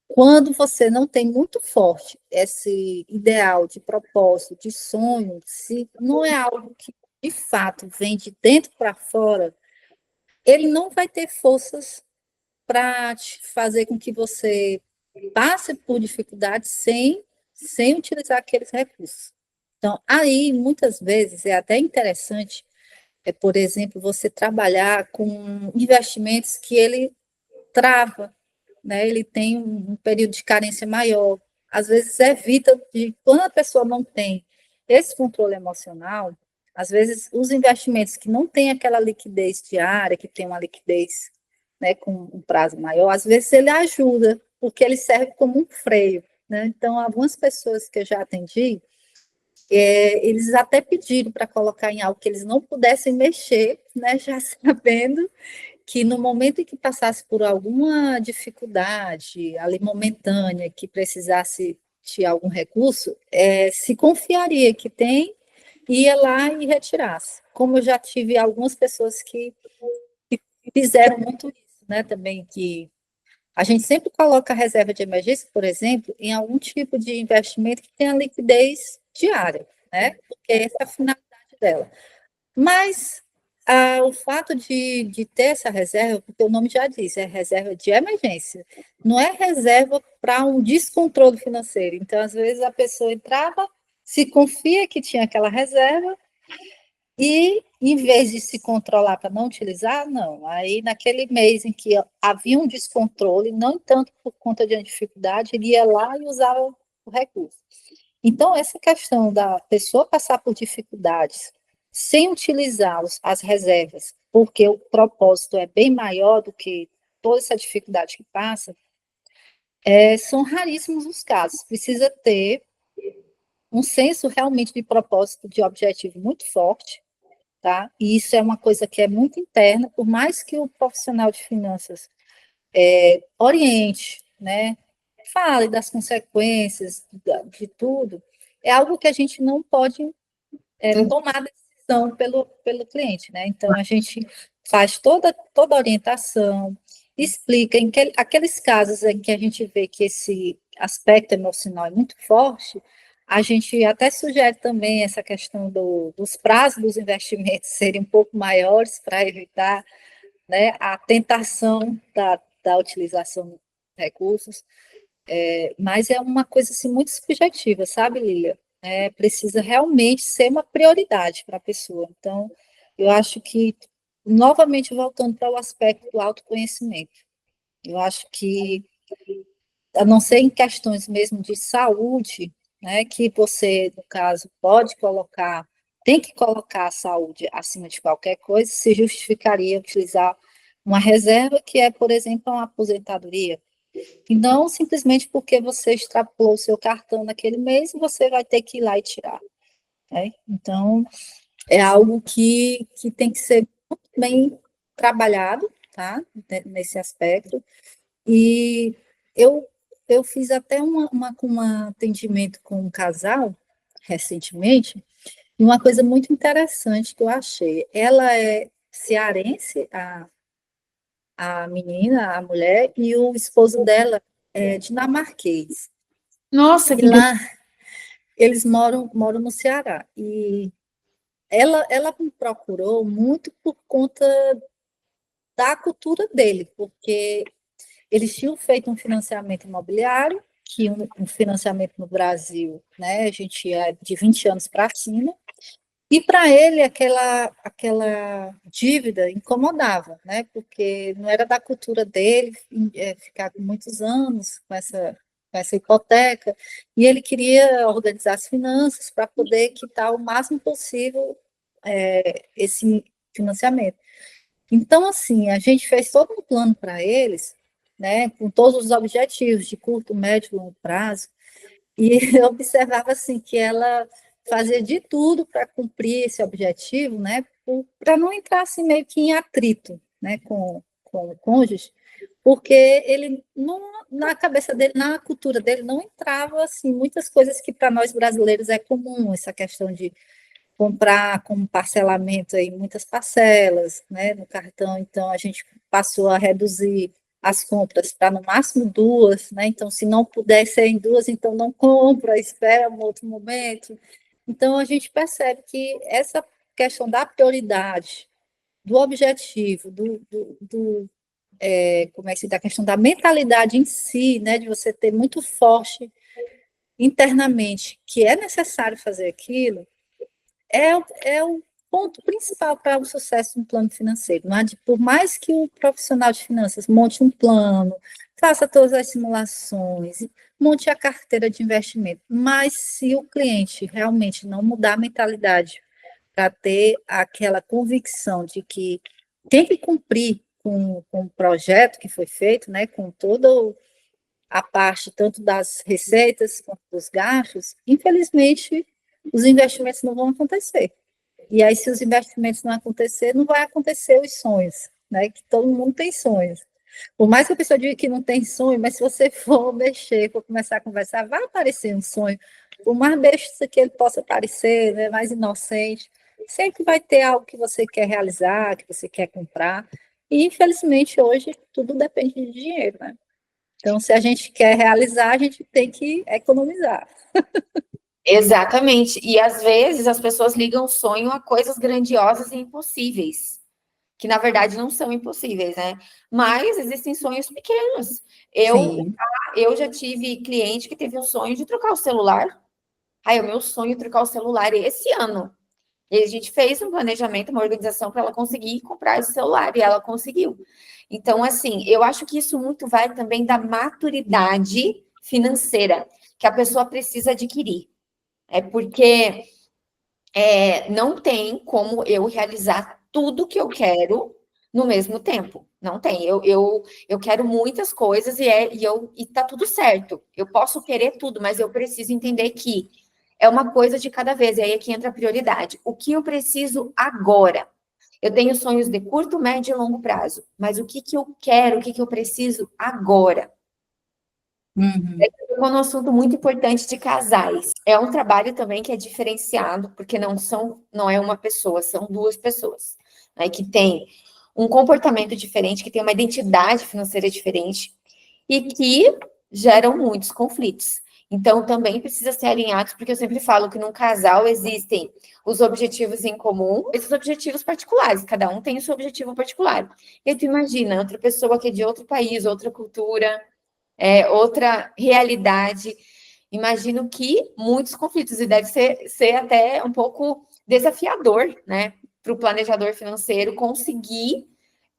B: quando você não tem muito forte esse ideal de propósito, de sonho, se não é algo que de fato vem de dentro para fora, ele não vai ter forças para fazer com que você passe por dificuldades sem utilizar aqueles recursos. Então, aí, muitas vezes, é até interessante, por exemplo, você trabalhar com investimentos que ele trava, né? Ele tem um período de carência maior. Às vezes, evita, quando a pessoa não tem esse controle emocional, às vezes, os investimentos que não têm aquela liquidez diária, que tem uma liquidez, né, com um prazo maior, às vezes ele ajuda, porque ele serve como um freio. Né? Então, algumas pessoas que eu já atendi, eles até pediram para colocar em algo que eles não pudessem mexer, né, já sabendo que no momento em que passasse por alguma dificuldade ali momentânea, que precisasse de algum recurso, se confiaria que tem, ia lá e retirasse. Como eu já tive algumas pessoas que fizeram muito isso, né, também, que A gente sempre coloca a reserva de emergência, por exemplo, em algum tipo de investimento que tenha liquidez diária, né? Porque essa é a finalidade dela. Mas o fato de ter essa reserva, porque o nome já diz, é reserva de emergência, não é reserva para um descontrole financeiro. Então, às vezes, a pessoa entrava, se confia que tinha aquela reserva, e, em vez de se controlar para não utilizar, não. Aí, naquele mês em que havia um descontrole, não tanto por conta de uma dificuldade, ele ia lá e usava o recurso. Então, essa questão da pessoa passar por dificuldades sem utilizar as reservas, porque o propósito é bem maior do que toda essa dificuldade que passa, são raríssimos os casos. Precisa ter um senso realmente de propósito, de objetivo muito forte, tá? E isso é uma coisa que é muito interna, por mais que o profissional de finanças oriente, né, fale das consequências de tudo, é algo que a gente não pode tomar decisão pelo cliente, né? Então, a gente faz toda a orientação, explica em aqueles casos em que a gente vê que esse aspecto emocional é muito forte, a gente até sugere também essa questão dos prazos dos investimentos serem um pouco maiores para evitar, né, a tentação da utilização de recursos, mas é uma coisa assim, muito subjetiva, sabe, Lília? Precisa realmente ser uma prioridade para a pessoa. Então, eu acho que, novamente, voltando para o aspecto do autoconhecimento, eu acho que, a não ser em questões mesmo de saúde, né, que você, no caso, pode colocar, tem que colocar a saúde acima de qualquer coisa, se justificaria utilizar uma reserva que é, por exemplo, uma aposentadoria, e não simplesmente porque você extrapolou o seu cartão naquele mês e você vai ter que ir lá e tirar, né? Então, é algo que tem que ser muito bem trabalhado, tá? Nesse aspecto. E eu, eu fiz até um atendimento com um casal, recentemente, e uma coisa muito interessante que eu achei. Ela é cearense, a menina, a mulher, e o esposo dela é dinamarquês.
A: Nossa,
B: E
A: que
B: lá eles moram no Ceará. E ela me procurou muito por conta da cultura dele, porque eles tinham feito um financiamento imobiliário, que um financiamento no Brasil, né, a gente é de 20 anos para cima, e para ele aquela dívida incomodava, né? Porque não era da cultura dele ficar com muitos anos com essa hipoteca, e ele queria organizar as finanças para poder quitar o máximo possível esse financiamento. Então, assim, a gente fez todo um plano para eles, né? Com todos os objetivos de curto, médio e longo prazo, e eu observava assim que ela fazia de tudo para cumprir esse objetivo, né? Para não entrar assim meio que em atrito, né, com o cônjuge, porque ele não, na cabeça dele, na cultura dele, não entrava assim muitas coisas que para nós brasileiros é comum, essa questão de comprar com parcelamento aí muitas parcelas, né, no cartão. Então a gente passou a reduzir as compras para no máximo duas, né? Então se não puder ser em duas, então não compra, espera um outro momento. Então a gente percebe que essa questão da prioridade, do objetivo, como é que se dá, a questão da mentalidade em si, né, de você ter muito forte internamente que é necessário fazer aquilo, é o ponto principal para o sucesso no plano financeiro. Não é por mais que o profissional de finanças monte um plano, faça todas as simulações, monte a carteira de investimento, mas se o cliente realmente não mudar a mentalidade para ter aquela convicção de que tem que cumprir com o projeto que foi feito, né, com toda a parte tanto das receitas quanto dos gastos, infelizmente os investimentos não vão acontecer. E aí, se os investimentos não acontecer, não vai acontecer os sonhos, né? Que todo mundo tem sonhos. Por mais que a pessoa diga que não tem sonho, mas se você for mexer, for começar a conversar, vai aparecer um sonho. Por mais besta que ele possa parecer, né, mais inocente, sempre vai ter algo que você quer realizar, que você quer comprar. E, infelizmente, hoje, tudo depende de dinheiro, né? Então, se a gente quer realizar, a gente tem que economizar.
A: Exatamente. E às vezes as pessoas ligam o sonho a coisas grandiosas e impossíveis, que na verdade não são impossíveis, né? Mas existem sonhos pequenos.
B: Sim.
A: Eu já tive cliente que teve o sonho de trocar o celular. Aí, o meu sonho é trocar o celular esse ano. E a gente fez um planejamento, uma organização para ela conseguir comprar esse celular, e ela conseguiu. Então, assim, eu acho que isso muito vai também da maturidade financeira que a pessoa precisa adquirir. É porque não tem como eu realizar tudo que eu quero no mesmo tempo. Não tem. Eu quero muitas coisas e tá tudo certo. Eu posso querer tudo, mas eu preciso entender que é uma coisa de cada vez. E aí é que entra a prioridade. O que eu preciso agora? Eu tenho sonhos de curto, médio e longo prazo, mas o que eu quero, o que eu preciso agora?
B: Uhum.
A: Tocou num assunto muito importante de casais. É um trabalho também que é diferenciado, porque não é uma pessoa, são duas pessoas, né, que tem um comportamento diferente, que tem uma identidade financeira diferente e que geram muitos conflitos. Então, também precisa ser alinhados, porque eu sempre falo que num casal existem os objetivos em comum e os objetivos particulares. Cada um tem o seu objetivo particular. E tu imagina, outra pessoa que é de outro país, outra cultura, outra realidade. Imagino que muitos conflitos, e deve ser até um pouco desafiador, né, para o planejador financeiro conseguir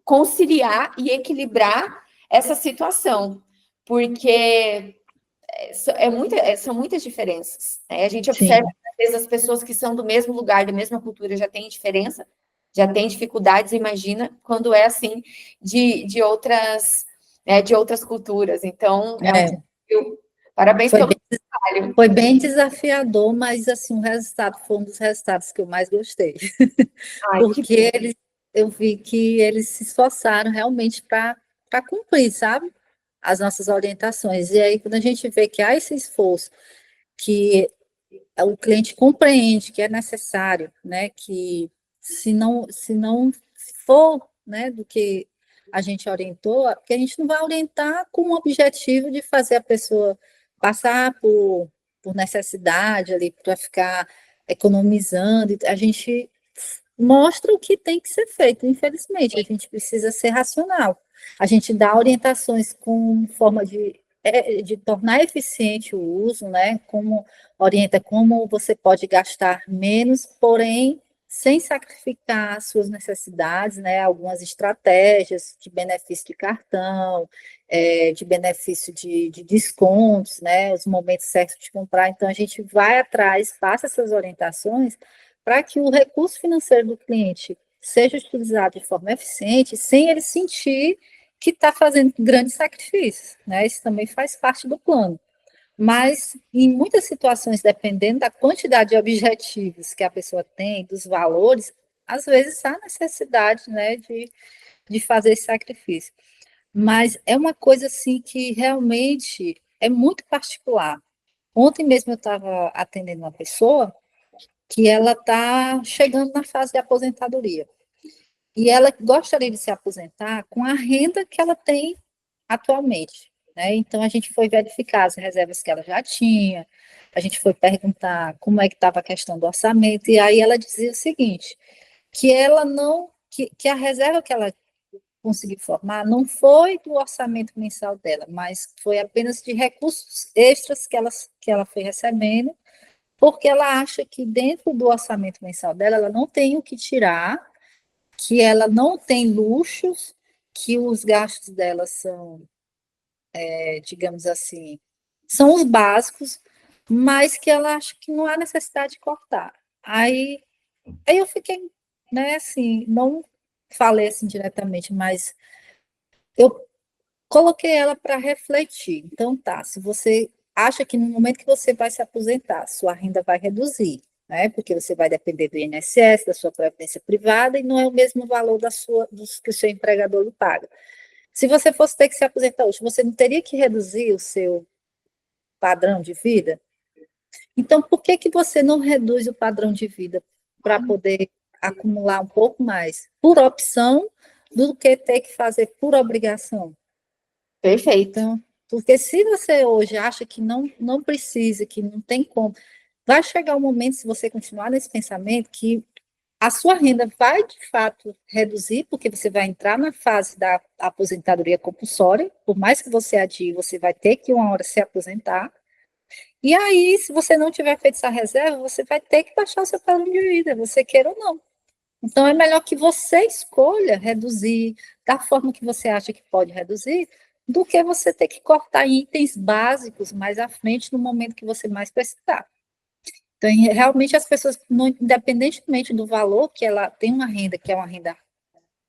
A: conciliar e equilibrar essa situação, porque são muitas diferenças. Né? A gente observa,
B: Sim.
A: às vezes, as pessoas que são do mesmo lugar, da mesma cultura, já têm diferença, já têm dificuldades, imagina quando é assim de outras culturas. Então, é um
B: É,
A: desafio. Parabéns
B: foi
A: pelo
B: bem,
A: trabalho.
B: foi bem desafiador, mas assim, o resultado foi um dos resultados que eu mais gostei.
A: Ai, que
B: Porque eu vi que eles se esforçaram realmente para cumprir, sabe? As nossas orientações. E aí, quando a gente vê que há esse esforço, que o cliente compreende que é necessário, né? Que se não for, né, do que a gente orientou, porque a gente não vai orientar com o objetivo de fazer a pessoa passar por necessidade ali para ficar economizando. A gente mostra o que tem que ser feito. Infelizmente, a gente precisa ser racional. A gente dá orientações com forma de tornar eficiente o uso, né? Como orienta como você pode gastar menos, porém sem sacrificar as suas necessidades, né? Algumas estratégias de benefício de cartão, de benefício de descontos, né? Os momentos certos de comprar. Então, a gente vai atrás, passa essas orientações para que o recurso financeiro do cliente seja utilizado de forma eficiente, sem ele sentir que está fazendo grandes sacrifícios, né? Isso também faz parte do plano. Mas, em muitas situações, dependendo da quantidade de objetivos que a pessoa tem, dos valores, às vezes há necessidade, né, de fazer esse sacrifício. Mas é uma coisa, assim, que realmente é muito particular. Ontem mesmo eu estava atendendo uma pessoa que ela está chegando na fase de aposentadoria. E ela gostaria de se aposentar com a renda que ela tem atualmente, né? Então, a gente foi verificar as reservas que ela já tinha, a gente foi perguntar como é que estava a questão do orçamento, e aí ela dizia o seguinte, que ela não, que a reserva que ela conseguiu formar não foi do orçamento mensal dela, mas foi apenas de recursos extras que ela foi recebendo, porque ela acha que dentro do orçamento mensal dela, ela não tem o que tirar, que ela não tem luxos, que os gastos dela são, digamos assim, são os básicos, mas que ela acha que não há necessidade de cortar. Aí eu fiquei, né, assim, não falei assim diretamente, mas eu coloquei ela para refletir. Então, tá, se você acha que no momento que você vai se aposentar, sua renda vai reduzir, né? Porque você vai depender do INSS, da sua previdência privada, e não é o mesmo valor dos que o seu empregador lhe paga. Se você fosse ter que se aposentar hoje, você não teria que reduzir o seu padrão de vida? Então, por que que você não reduz o padrão de vida para poder acumular um pouco mais? Por opção do que ter que fazer por obrigação.
A: perfeito.
B: Então, Porque se você hoje acha que não precisa, que não tem como, vai chegar um momento, se você continuar nesse pensamento, que a sua renda vai, de fato, reduzir, porque você vai entrar na fase da aposentadoria compulsória, por mais que você adie, você vai ter que uma hora se aposentar, e aí, se você não tiver feito essa reserva, você vai ter que baixar o seu padrão de vida, você queira ou não. Então, é melhor que você escolha reduzir da forma que você acha que pode reduzir, do que você ter que cortar itens básicos mais à frente, no momento que você mais precisar. Então, realmente, as pessoas, independentemente do valor, que ela tem uma renda, que é uma renda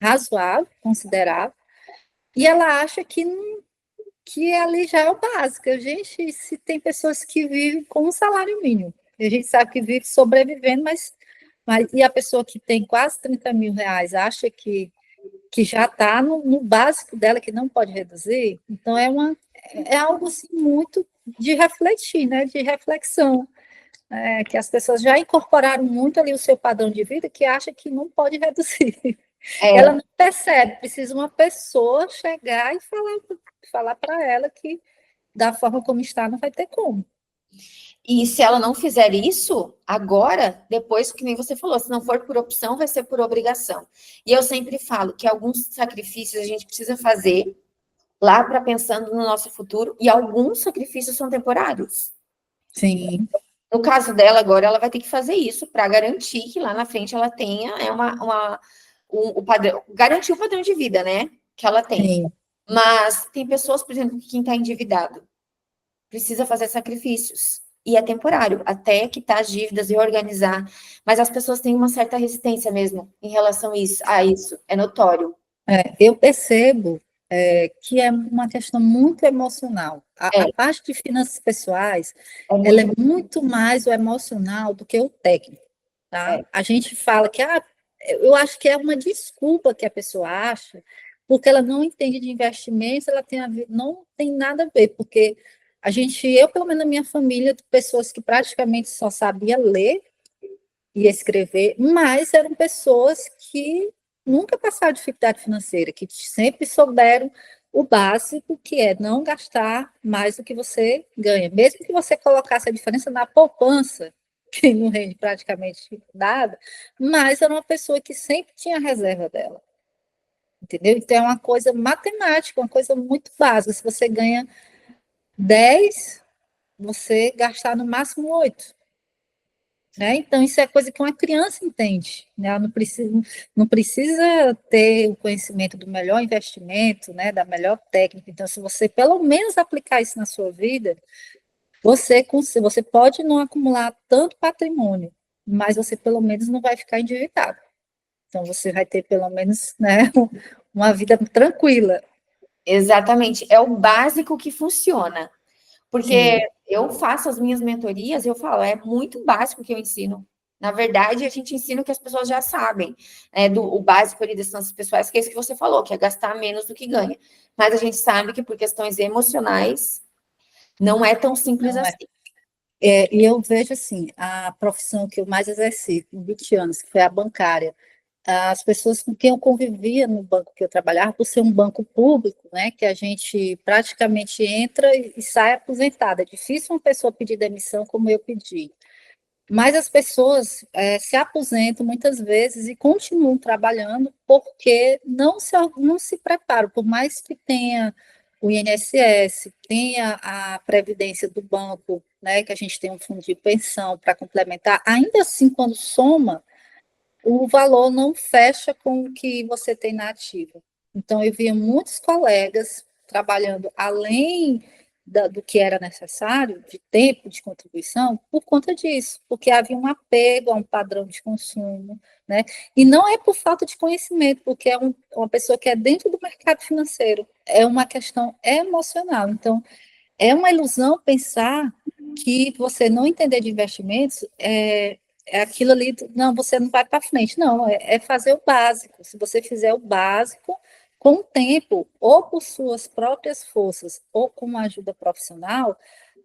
B: razoável, considerável, e ela acha que ali já é o básico. Gente, se tem pessoas que vivem com um salário mínimo, a gente sabe que vive sobrevivendo, mas e a pessoa que tem quase 30 mil reais acha que já está no básico dela, que não pode reduzir, então é algo assim, muito de refletir, né, de reflexão, que as pessoas já incorporaram muito ali o seu padrão de vida, que acha que não pode reduzir. Ela não percebe, precisa uma pessoa chegar e falar para ela que da forma como está não vai ter como.
A: E se ela não fizer isso, agora, depois, que nem você falou, se não for por opção, vai ser por obrigação. E eu sempre falo que alguns sacrifícios a gente precisa fazer lá para pensando no nosso futuro, e alguns sacrifícios são temporários.
B: Sim.
A: No caso dela, agora, ela vai ter que fazer isso para garantir que lá na frente ela tenha o padrão, garantir o padrão de vida, né? Que ela tem.
B: Sim.
A: Mas tem pessoas, por exemplo, que quem está endividado precisa fazer sacrifícios. E é temporário, até quitar as dívidas e organizar. Mas as pessoas têm uma certa resistência mesmo em relação a isso. É notório.
B: Eu percebo que é uma questão muito emocional. A parte de finanças pessoais, ela é muito mais o emocional do que o técnico, tá? A gente fala que, eu acho que é uma desculpa que a pessoa acha, porque ela não entende de investimentos, ela não tem nada a ver, porque eu, pelo menos na minha família, pessoas que praticamente só sabia ler e escrever, mas eram pessoas que nunca passaram dificuldade financeira, que sempre souberam o básico, que é não gastar mais do que você ganha. Mesmo que você colocasse a diferença na poupança, que não rende praticamente nada, mas era uma pessoa que sempre tinha a reserva dela. Entendeu? Então, é uma coisa matemática, uma coisa muito básica. Se você ganha 10, você gastar no máximo 8. Né? Então, isso é coisa que uma criança entende. Né? Ela não precisa ter o conhecimento do melhor investimento, né? Da melhor técnica. Então, se você pelo menos aplicar isso na sua vida, você pode não acumular tanto patrimônio, mas você pelo menos não vai ficar endividado. Então, você vai ter pelo menos, né, uma vida tranquila.
A: Exatamente. É o básico que funciona. Porque
B: Sim.
A: eu faço as minhas mentorias e eu falo, é muito básico que eu ensino. Na verdade, a gente ensina o que as pessoas já sabem, o básico ali das finanças pessoais, que é isso que você falou, que é gastar menos do que ganha. Mas a gente sabe que por questões emocionais não é tão simples
B: Não é.
A: assim.
B: E eu vejo assim, a profissão que eu mais exerci, com 20 anos, que foi a bancária, as pessoas com quem eu convivia no banco que eu trabalhava, por ser um banco público, né, que a gente praticamente entra e sai aposentada. É difícil uma pessoa pedir demissão como eu pedi. Mas as pessoas se aposentam muitas vezes e continuam trabalhando porque não se preparam, por mais que tenha o INSS, tenha a previdência do banco, né, que a gente tem um fundo de pensão para complementar, ainda assim, quando soma, o valor não fecha com o que você tem na ativa. Então, eu via muitos colegas trabalhando além do que era necessário, de tempo de contribuição, por conta disso, porque havia um apego a um padrão de consumo, né? E não é por falta de conhecimento, porque é uma pessoa que é dentro do mercado financeiro, é uma questão emocional. Então, é uma ilusão pensar que você não entender de investimentos é aquilo ali, não, você não vai para frente. Não, é fazer o básico. Se você fizer o básico, com o tempo, ou por suas próprias forças, ou com ajuda profissional,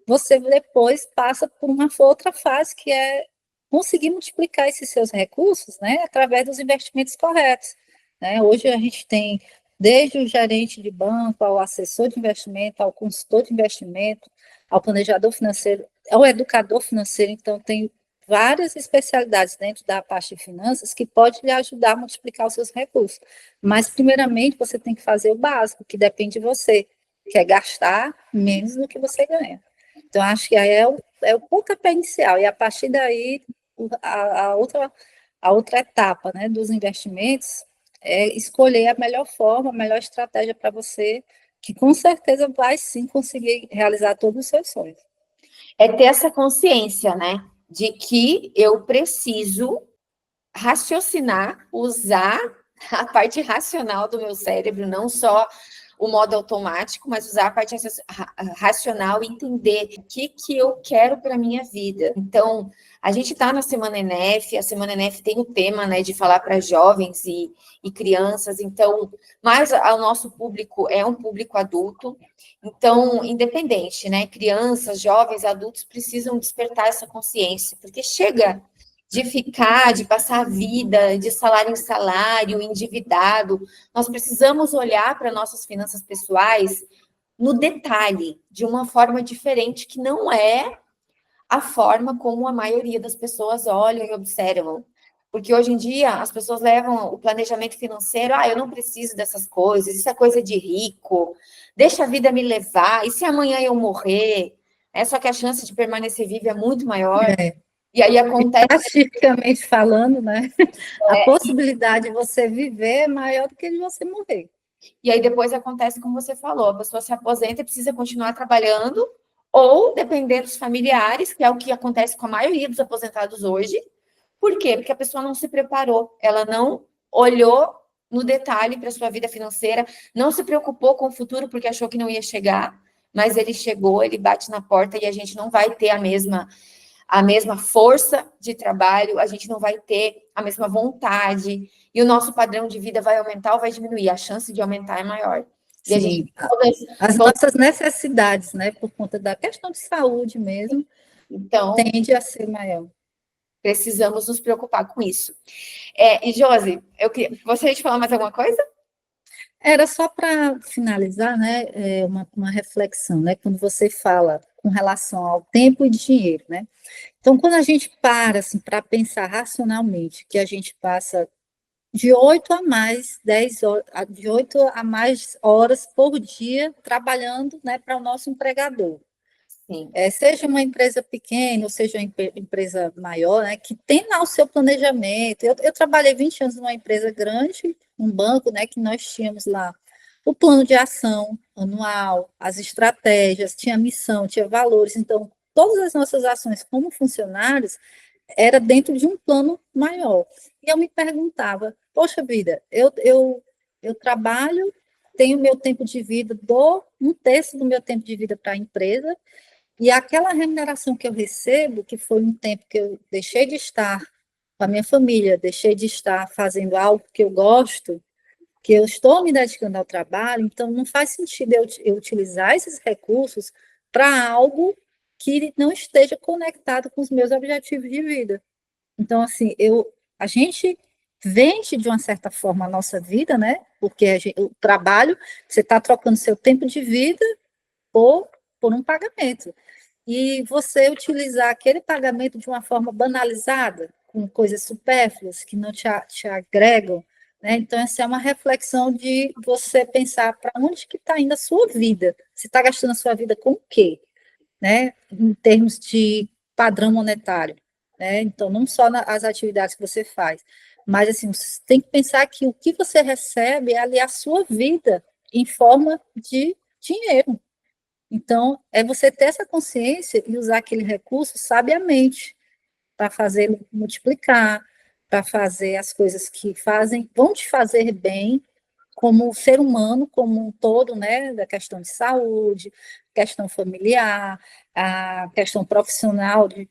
B: você depois passa por uma outra fase, que é conseguir multiplicar esses seus recursos, né, através dos investimentos corretos. Né? Hoje a gente tem desde o gerente de banco, ao assessor de investimento, ao consultor de investimento, ao planejador financeiro, ao educador financeiro. Então, tem várias especialidades dentro da parte de finanças que pode lhe ajudar a multiplicar os seus recursos. Mas, primeiramente, você tem que fazer o básico, que depende de você, que é gastar menos do que você ganha. Então, acho que aí é o pontapé inicial, e a partir daí, a outra etapa, né, dos investimentos é escolher a melhor forma, a melhor estratégia para você, que com certeza vai sim conseguir realizar todos os seus sonhos.
A: É ter essa consciência, né, de que eu preciso raciocinar, usar a parte racional do meu cérebro, não só o modo automático, mas usar a parte racional e entender o que eu quero para a minha vida. Então, a gente está na Semana ENEF, a Semana ENEF tem o tema, né, de falar para jovens e crianças, então, mas o nosso público é um público adulto, então, independente, né, crianças, jovens, adultos precisam despertar essa consciência, porque chega de passar a vida de salário em salário, endividado. Nós precisamos olhar para nossas finanças pessoais no detalhe, de uma forma diferente, que não é a forma como a maioria das pessoas olham e observam. Porque hoje em dia as pessoas levam o planejamento financeiro, eu não preciso dessas coisas, isso é coisa de rico, deixa a vida me levar, e se amanhã eu morrer? Só que a chance de permanecer vivo é muito maior. E aí acontece.
B: Estatisticamente falando, né? A possibilidade de você viver é maior do que de você morrer.
A: E aí depois acontece como você falou, a pessoa se aposenta e precisa continuar trabalhando, ou depender dos familiares, que é o que acontece com a maioria dos aposentados hoje. Por quê? Porque a pessoa não se preparou, ela não olhou no detalhe para a sua vida financeira, não se preocupou com o futuro porque achou que não ia chegar, mas ele chegou, ele bate na porta e a gente não vai ter a mesma força de trabalho, a gente não vai ter a mesma vontade, e o nosso padrão de vida vai aumentar ou vai diminuir, a chance de aumentar é maior. E
B: Sim,
A: a gente,
B: as nossas necessidades, né, por conta da questão de saúde mesmo,
A: então,
B: tende a ser maior.
A: Precisamos nos preocupar com isso. E, Josi, gostaria de falar mais alguma coisa?
B: Era só para finalizar, né, uma reflexão, né, quando você fala com relação ao tempo e dinheiro, né? Então, quando a gente para, assim, para pensar racionalmente, que a gente passa de 8 a mais 10 horas, de 8 a mais horas por dia trabalhando, né, para o nosso empregador.
A: Sim.
B: Seja uma empresa pequena, ou seja uma empresa maior, né, que tem lá o seu planejamento. Eu trabalhei 20 anos numa empresa grande, um banco, né, que nós tínhamos lá o plano de ação anual, as estratégias, tinha missão, tinha valores. Então, todas as nossas ações como funcionários era dentro de um plano maior. E eu me perguntava, poxa vida, eu trabalho, tenho meu tempo de vida, dou um terço do meu tempo de vida para a empresa, e aquela remuneração que eu recebo, que foi um tempo que eu deixei de estar com a minha família, deixei de estar fazendo algo que eu gosto, que eu estou me dedicando ao trabalho, então não faz sentido eu utilizar esses recursos para algo que não esteja conectado com os meus objetivos de vida. Então, assim, a gente vende de uma certa forma a nossa vida, né? Porque o trabalho, você está trocando seu tempo de vida por um pagamento. E você utilizar aquele pagamento de uma forma banalizada, com coisas supérfluas que não te agregam, né? Então, essa é uma reflexão de você pensar para onde que está indo a sua vida. Você está gastando a sua vida com o quê? Né? Em termos de padrão monetário. Né? Então, não só as atividades que você faz, mas assim, você tem que pensar que o que você recebe é ali a sua vida em forma de dinheiro. Então, é você ter essa consciência e usar aquele recurso sabiamente para fazê-lo multiplicar, para fazer as coisas que vão te fazer bem como ser humano, como um todo, né, da questão de saúde, questão familiar, a questão profissional de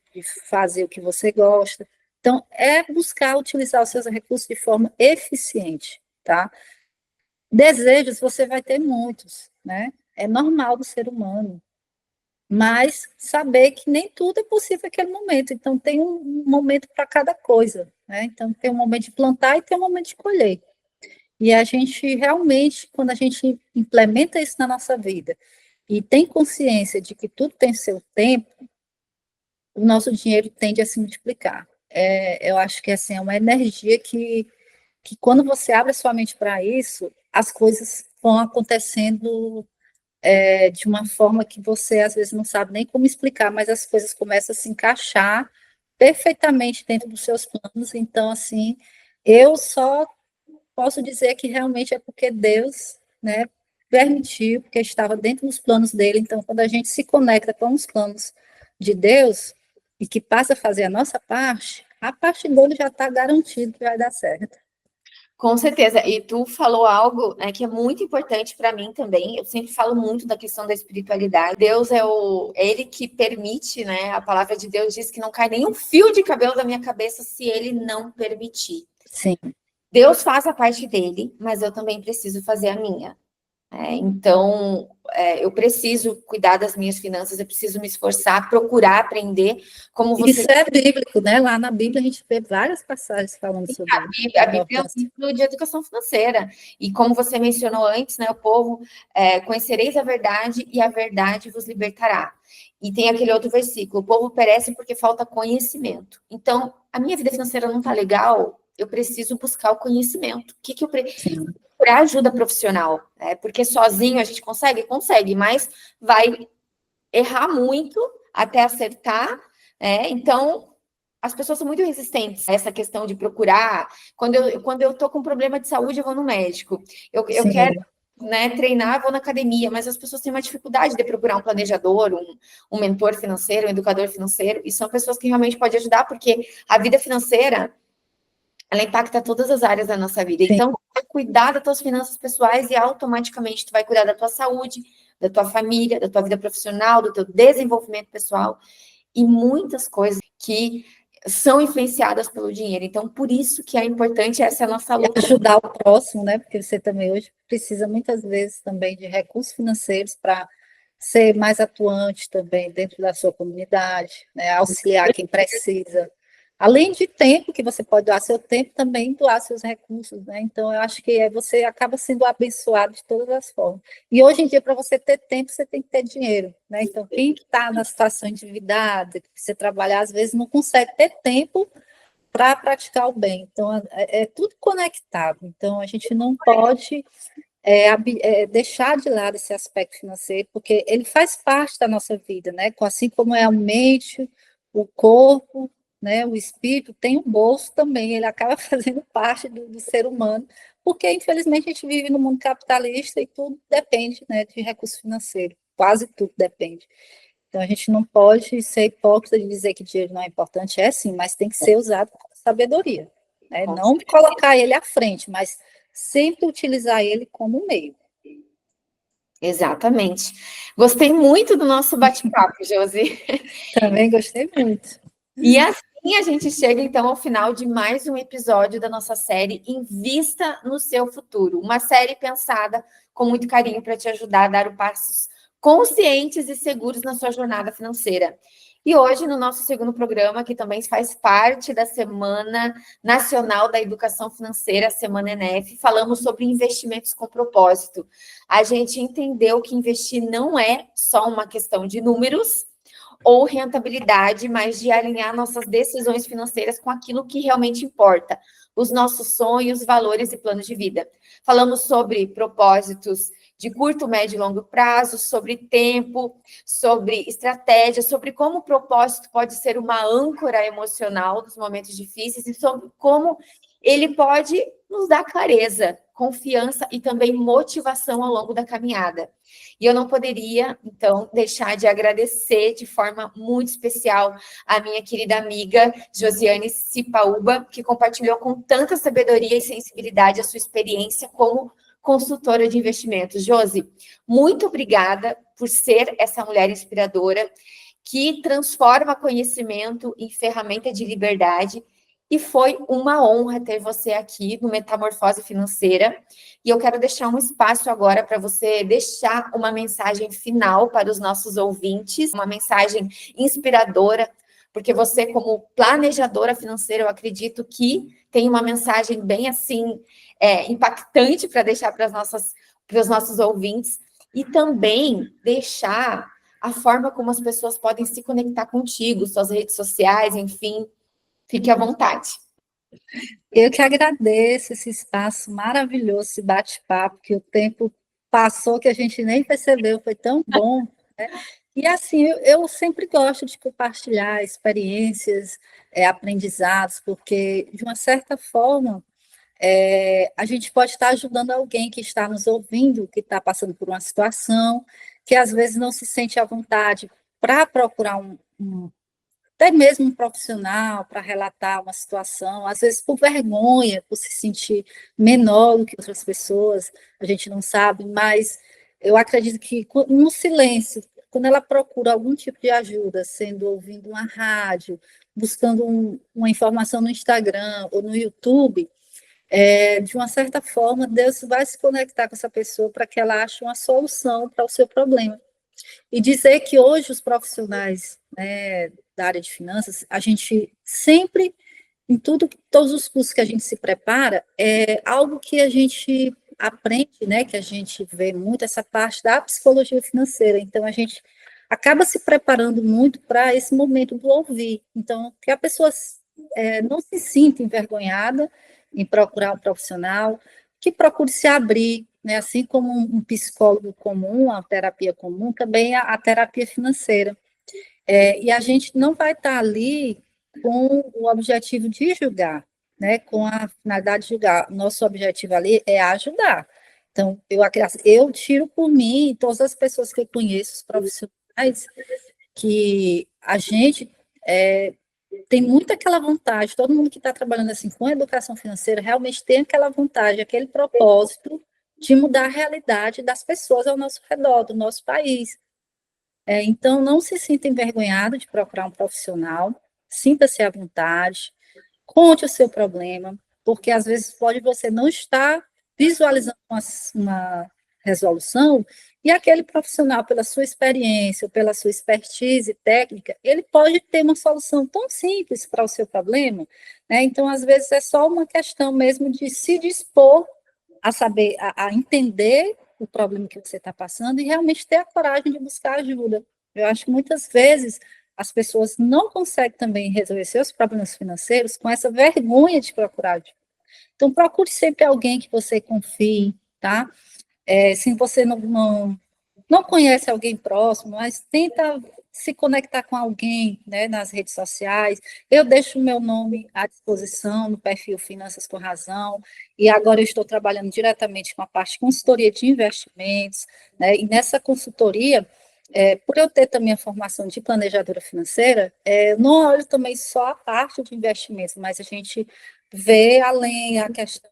B: fazer o que você gosta. Então, é buscar utilizar os seus recursos de forma eficiente, tá? Desejos você vai ter muitos, né? É normal do ser humano, mas saber que nem tudo é possível naquele momento. Então, tem um momento para cada coisa, né? Então, tem um momento de plantar e tem um momento de colher. E a gente realmente, quando a gente implementa isso na nossa vida e tem consciência de que tudo tem seu tempo, o nosso dinheiro tende a se multiplicar. Eu acho que assim, é uma energia que quando você abre a sua mente para isso, as coisas vão acontecendo de uma forma que você às vezes não sabe nem como explicar, mas as coisas começam a se encaixar perfeitamente dentro dos seus planos. Então, assim, eu só posso dizer que realmente é porque Deus, né, permitiu, porque estava dentro dos planos dele. Então, quando a gente se conecta com os planos de Deus e que passa a fazer a parte dele já está garantido que vai dar certo.
A: Com certeza. E tu falou algo, né, que é muito importante para mim também. Eu sempre falo muito da questão da espiritualidade. Deus é ele que permite, né? A palavra de Deus diz que não cai nenhum fio de cabelo da minha cabeça se ele não permitir.
B: Sim.
A: Deus faz a parte dele, mas eu também preciso fazer a minha. Então, eu preciso cuidar das minhas finanças, eu preciso me esforçar, procurar aprender, como você...
B: Isso é bíblico, né? Lá na Bíblia a gente vê várias passagens falando sobre
A: a Bíblia é um livro de educação financeira, e como você mencionou antes, né, o povo, conhecereis a verdade e a verdade vos libertará. E tem aquele outro versículo, o povo perece porque falta conhecimento. Então, a minha vida financeira não está legal, eu preciso buscar o conhecimento. O que eu preciso? Procurar ajuda profissional, né? Porque sozinho a gente consegue? Consegue, mas vai errar muito até acertar, né? Então, as pessoas são muito resistentes a essa questão de procurar. Quando eu tô com problema de saúde, eu vou no médico. Eu quero, né, treinar, vou na academia, mas as pessoas têm uma dificuldade de procurar um planejador, um mentor financeiro, um educador financeiro, e são pessoas que realmente podem ajudar, porque a vida financeira, ela impacta todas as áreas da nossa vida. Então, tu vai cuidar das tuas finanças pessoais e automaticamente tu vai cuidar da tua saúde, da tua família, da tua vida profissional, do teu desenvolvimento pessoal e muitas coisas que são influenciadas pelo dinheiro. Então, por isso que é importante essa nossa luta.
B: E ajudar o próximo, né? Porque você também hoje precisa muitas vezes também de recursos financeiros para ser mais atuante também dentro da sua comunidade, né? Auxiliar quem precisa. Além de tempo, que você pode doar seu tempo, também doar seus recursos, né? Então, eu acho que você acaba sendo abençoado de todas as formas. E hoje em dia, para você ter tempo, você tem que ter dinheiro, né? Então, quem está na situação endividada, que você trabalhar, às vezes não consegue ter tempo para praticar o bem. Então, é tudo conectado. Então, a gente não pode deixar de lado esse aspecto financeiro, porque ele faz parte da nossa vida, né? Assim como é a mente, o corpo, né? O espírito tem o bolso também, ele acaba fazendo parte do ser humano, porque infelizmente a gente vive no mundo capitalista e tudo depende, né, de recurso financeiro, quase tudo depende. Então a gente não pode ser hipócrita de dizer que dinheiro não é importante, é sim, mas tem que ser usado com sabedoria, né? Não colocar ele à frente, mas sempre utilizar ele como meio.
A: Exatamente. Gostei muito do nosso bate-papo, Josi.
B: Também gostei muito.
A: E assim a gente chega, então, ao final de mais um episódio da nossa série Invista no Seu Futuro. Uma série pensada com muito carinho para te ajudar a dar passos conscientes e seguros na sua jornada financeira. E hoje, no nosso segundo programa, que também faz parte da Semana Nacional da Educação Financeira, a Semana ENEF, falamos sobre investimentos com propósito. A gente entendeu que investir não é só uma questão de números ou rentabilidade, mas de alinhar nossas decisões financeiras com aquilo que realmente importa, os nossos sonhos, valores e planos de vida. Falamos sobre propósitos de curto, médio e longo prazo, sobre tempo, sobre estratégia, sobre como o propósito pode ser uma âncora emocional nos momentos difíceis e sobre como ele pode nos dar clareza, confiança e também motivação ao longo da caminhada. E eu não poderia, então, deixar de agradecer de forma muito especial a minha querida amiga Josiane Cipaúba, que compartilhou com tanta sabedoria e sensibilidade a sua experiência como consultora de investimentos. Josi, muito obrigada por ser essa mulher inspiradora que transforma conhecimento em ferramenta de liberdade. E foi uma honra ter você aqui no Metamorfose Financeira. E eu quero deixar um espaço agora para você deixar uma mensagem final para os nossos ouvintes, uma mensagem inspiradora porque você, como planejadora financeira, eu acredito que tem uma mensagem bem assim, impactante para deixar para os nossos ouvintes, e também deixar a forma como as pessoas podem se conectar contigo, suas redes sociais, enfim, fique à vontade.
B: Eu que agradeço esse espaço maravilhoso, esse bate-papo, que o tempo passou que a gente nem percebeu, foi tão bom, né? E assim, eu sempre gosto de compartilhar experiências, aprendizados, porque, de uma certa forma, a gente pode estar ajudando alguém que está nos ouvindo, que está passando por uma situação, que às vezes não se sente à vontade para procurar até mesmo um profissional para relatar uma situação, às vezes por vergonha, por se sentir menor do que outras pessoas, a gente não sabe, mas eu acredito que no silêncio, quando ela procura algum tipo de ajuda, sendo ouvindo uma rádio, buscando uma informação no Instagram ou no YouTube, de uma certa forma, Deus vai se conectar com essa pessoa para que ela ache uma solução para o seu problema. E dizer que hoje os profissionais, né, da área de finanças, a gente sempre, em tudo, todos os cursos que a gente se prepara, é algo que a gente aprende, né, que a gente vê muito essa parte da psicologia financeira. Então, a gente acaba se preparando muito para esse momento do ouvir. Então, que a pessoa não se sinta envergonhada em procurar um profissional, que procure se abrir, né, assim como um psicólogo comum, a terapia comum, também a terapia financeira. E a gente não vai estar ali com o objetivo de julgar, né, com a finalidade de julgar. Nosso objetivo ali é ajudar. Então, eu tiro por mim, todas as pessoas que eu conheço, os profissionais, que a gente tem muito aquela vontade, todo mundo que está trabalhando assim com educação financeira realmente tem aquela vontade, aquele propósito de mudar a realidade das pessoas ao nosso redor, do nosso país. Então, não se sinta envergonhado de procurar um profissional, sinta-se à vontade, conte o seu problema, porque às vezes pode você não estar visualizando uma resolução, e aquele profissional, pela sua experiência, pela sua expertise técnica, ele pode ter uma solução tão simples para o seu problema, né? Então, às vezes, é só uma questão mesmo de se dispor a saber, a entender o problema que você está passando e realmente ter a coragem de buscar ajuda. Eu acho que muitas vezes as pessoas não conseguem também resolver seus problemas financeiros com essa vergonha de procurar ajuda. Então, procure sempre alguém que você confie, tá? Se você não conhece alguém próximo, mas tenta se conectar com alguém, né, nas redes sociais. Eu deixo o meu nome à disposição no perfil Finanças com Razão, e agora eu estou trabalhando diretamente com a parte de consultoria de investimentos, né, e nessa consultoria, por eu ter também a formação de planejadora financeira, eu não olho também só a parte de investimentos, mas a gente vê além a questão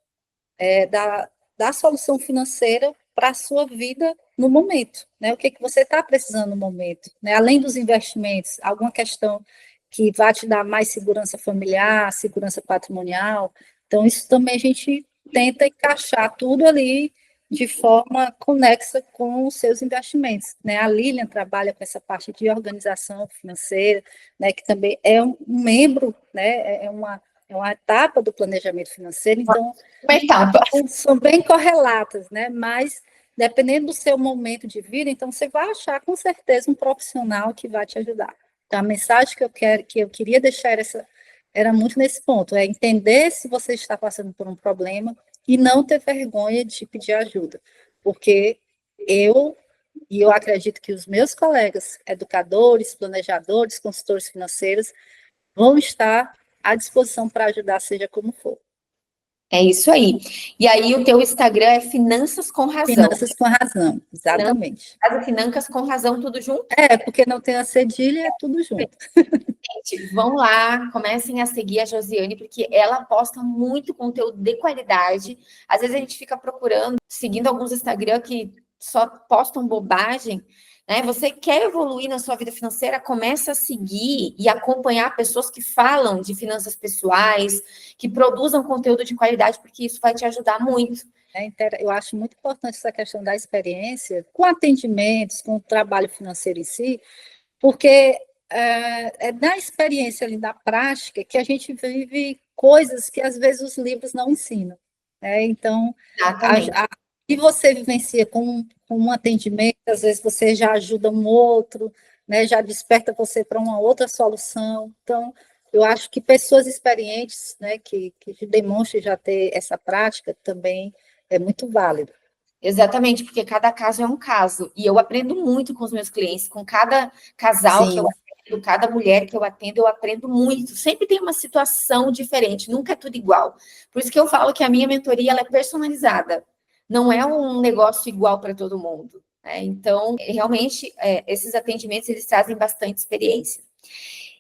B: da solução financeira para a sua vida no momento, né? O que você está precisando no momento, né? Além dos investimentos, alguma questão que vai te dar mais segurança familiar, segurança patrimonial. Então, isso também a gente tenta encaixar tudo ali de forma conexa com os seus investimentos, né? A Lilian trabalha com essa parte de organização financeira, né? Que também é um membro, né? É uma etapa do planejamento financeiro, então
A: Uma etapa.
B: são bem correlatas, né? Mas dependendo do seu momento de vida, então você vai achar com certeza um profissional que vai te ajudar. Então, a mensagem que eu queria deixar era muito nesse ponto, é entender se você está passando por um problema e não ter vergonha de pedir ajuda, porque eu acredito que os meus colegas, educadores, planejadores, consultores financeiros, vão estar à disposição para ajudar, seja como for.
A: É isso aí. E aí, o teu Instagram é Finanças com Razão.
B: Finanças com Razão, exatamente.
A: Finanças com Razão, tudo junto?
B: Porque não tem a cedilha, é tudo junto.
A: Gente, vão lá, comecem a seguir a Josiane, porque ela posta muito conteúdo de qualidade. Às vezes a gente fica procurando, seguindo alguns Instagram que só postam bobagem, né? Você quer evoluir na sua vida financeira, começa a seguir e acompanhar pessoas que falam de finanças pessoais, que produzam conteúdo de qualidade, porque isso vai te ajudar muito.
B: Eu acho muito importante essa questão da experiência com atendimentos, com o trabalho financeiro em si, porque é da experiência ali, da prática, que a gente vive coisas que às vezes os livros não ensinam, né? Então,
A: Exatamente.
B: e você vivencia com um atendimento, às vezes você já ajuda um outro, né? Já desperta você para uma outra solução. Então, eu acho que pessoas experientes, né, que demonstrem já ter essa prática também é muito válido.
A: Exatamente, porque cada caso é um caso. E eu aprendo muito com os meus clientes, com cada casal que eu
B: Sim,
A: atendo, cada mulher que eu aprendo muito. Sempre tem uma situação diferente, nunca é tudo igual. Por isso que eu falo que a minha mentoria ela é personalizada. Não é um negócio igual para todo mundo, né? Então, realmente, esses atendimentos, eles trazem bastante experiência.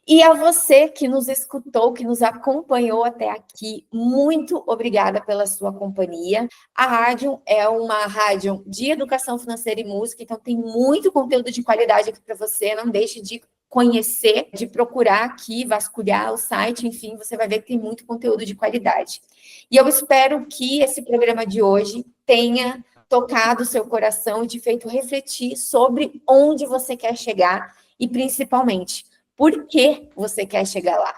A: E a você que nos escutou, que nos acompanhou até aqui, muito obrigada pela sua companhia. A rádio é uma rádio de educação financeira e música, então tem muito conteúdo de qualidade aqui para você. Não deixe de conhecer, de procurar aqui, vasculhar o site, enfim, você vai ver que tem muito conteúdo de qualidade. E eu espero que esse programa de hoje tenha tocado o seu coração e te feito refletir sobre onde você quer chegar e, principalmente, por que você quer chegar lá.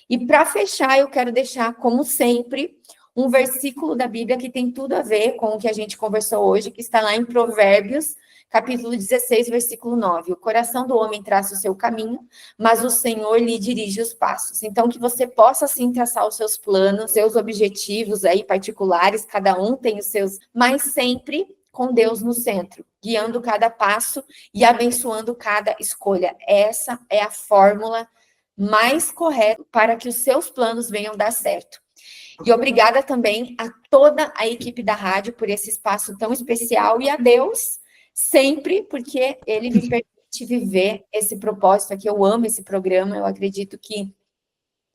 A: E para fechar, eu quero deixar, como sempre, um versículo da Bíblia que tem tudo a ver com o que a gente conversou hoje, que está lá em Provérbios, capítulo 16, versículo 9. O coração do homem traça o seu caminho, mas o Senhor lhe dirige os passos. Então, que você possa, sim, traçar os seus planos, seus objetivos aí particulares, cada um tem os seus, mas sempre com Deus no centro, guiando cada passo e abençoando cada escolha. Essa é a fórmula mais correta para que os seus planos venham dar certo. E obrigada também a toda a equipe da rádio por esse espaço tão especial e a Deus sempre, porque Ele me permite viver esse propósito aqui. Eu amo esse programa, eu acredito que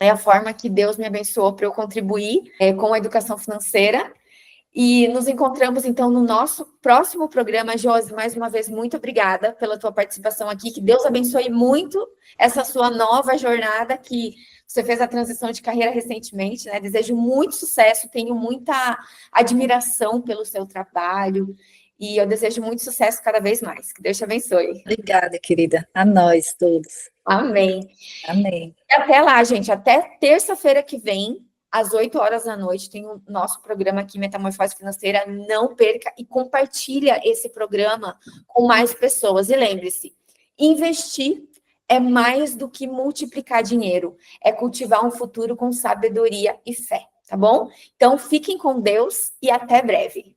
A: é a forma que Deus me abençoou para eu contribuir com a educação financeira. E nos encontramos, então, no nosso próximo programa. Josi, mais uma vez, muito obrigada pela tua participação aqui. Que Deus abençoe muito essa sua nova jornada, que você fez a transição de carreira recentemente, né? Desejo muito sucesso, tenho muita admiração pelo seu trabalho e eu desejo muito sucesso cada vez mais. Que Deus te abençoe.
B: obrigada, querida. A nós todos.
A: Amém.
B: Amém.
A: E até lá, gente. Até terça-feira que vem, às 8 horas da noite, tem o nosso programa aqui, Metamorfose Financeira. Não perca e compartilha esse programa com mais pessoas. E lembre-se, investir é mais do que multiplicar dinheiro, é cultivar um futuro com sabedoria e fé, tá bom? Então, fiquem com Deus e até breve.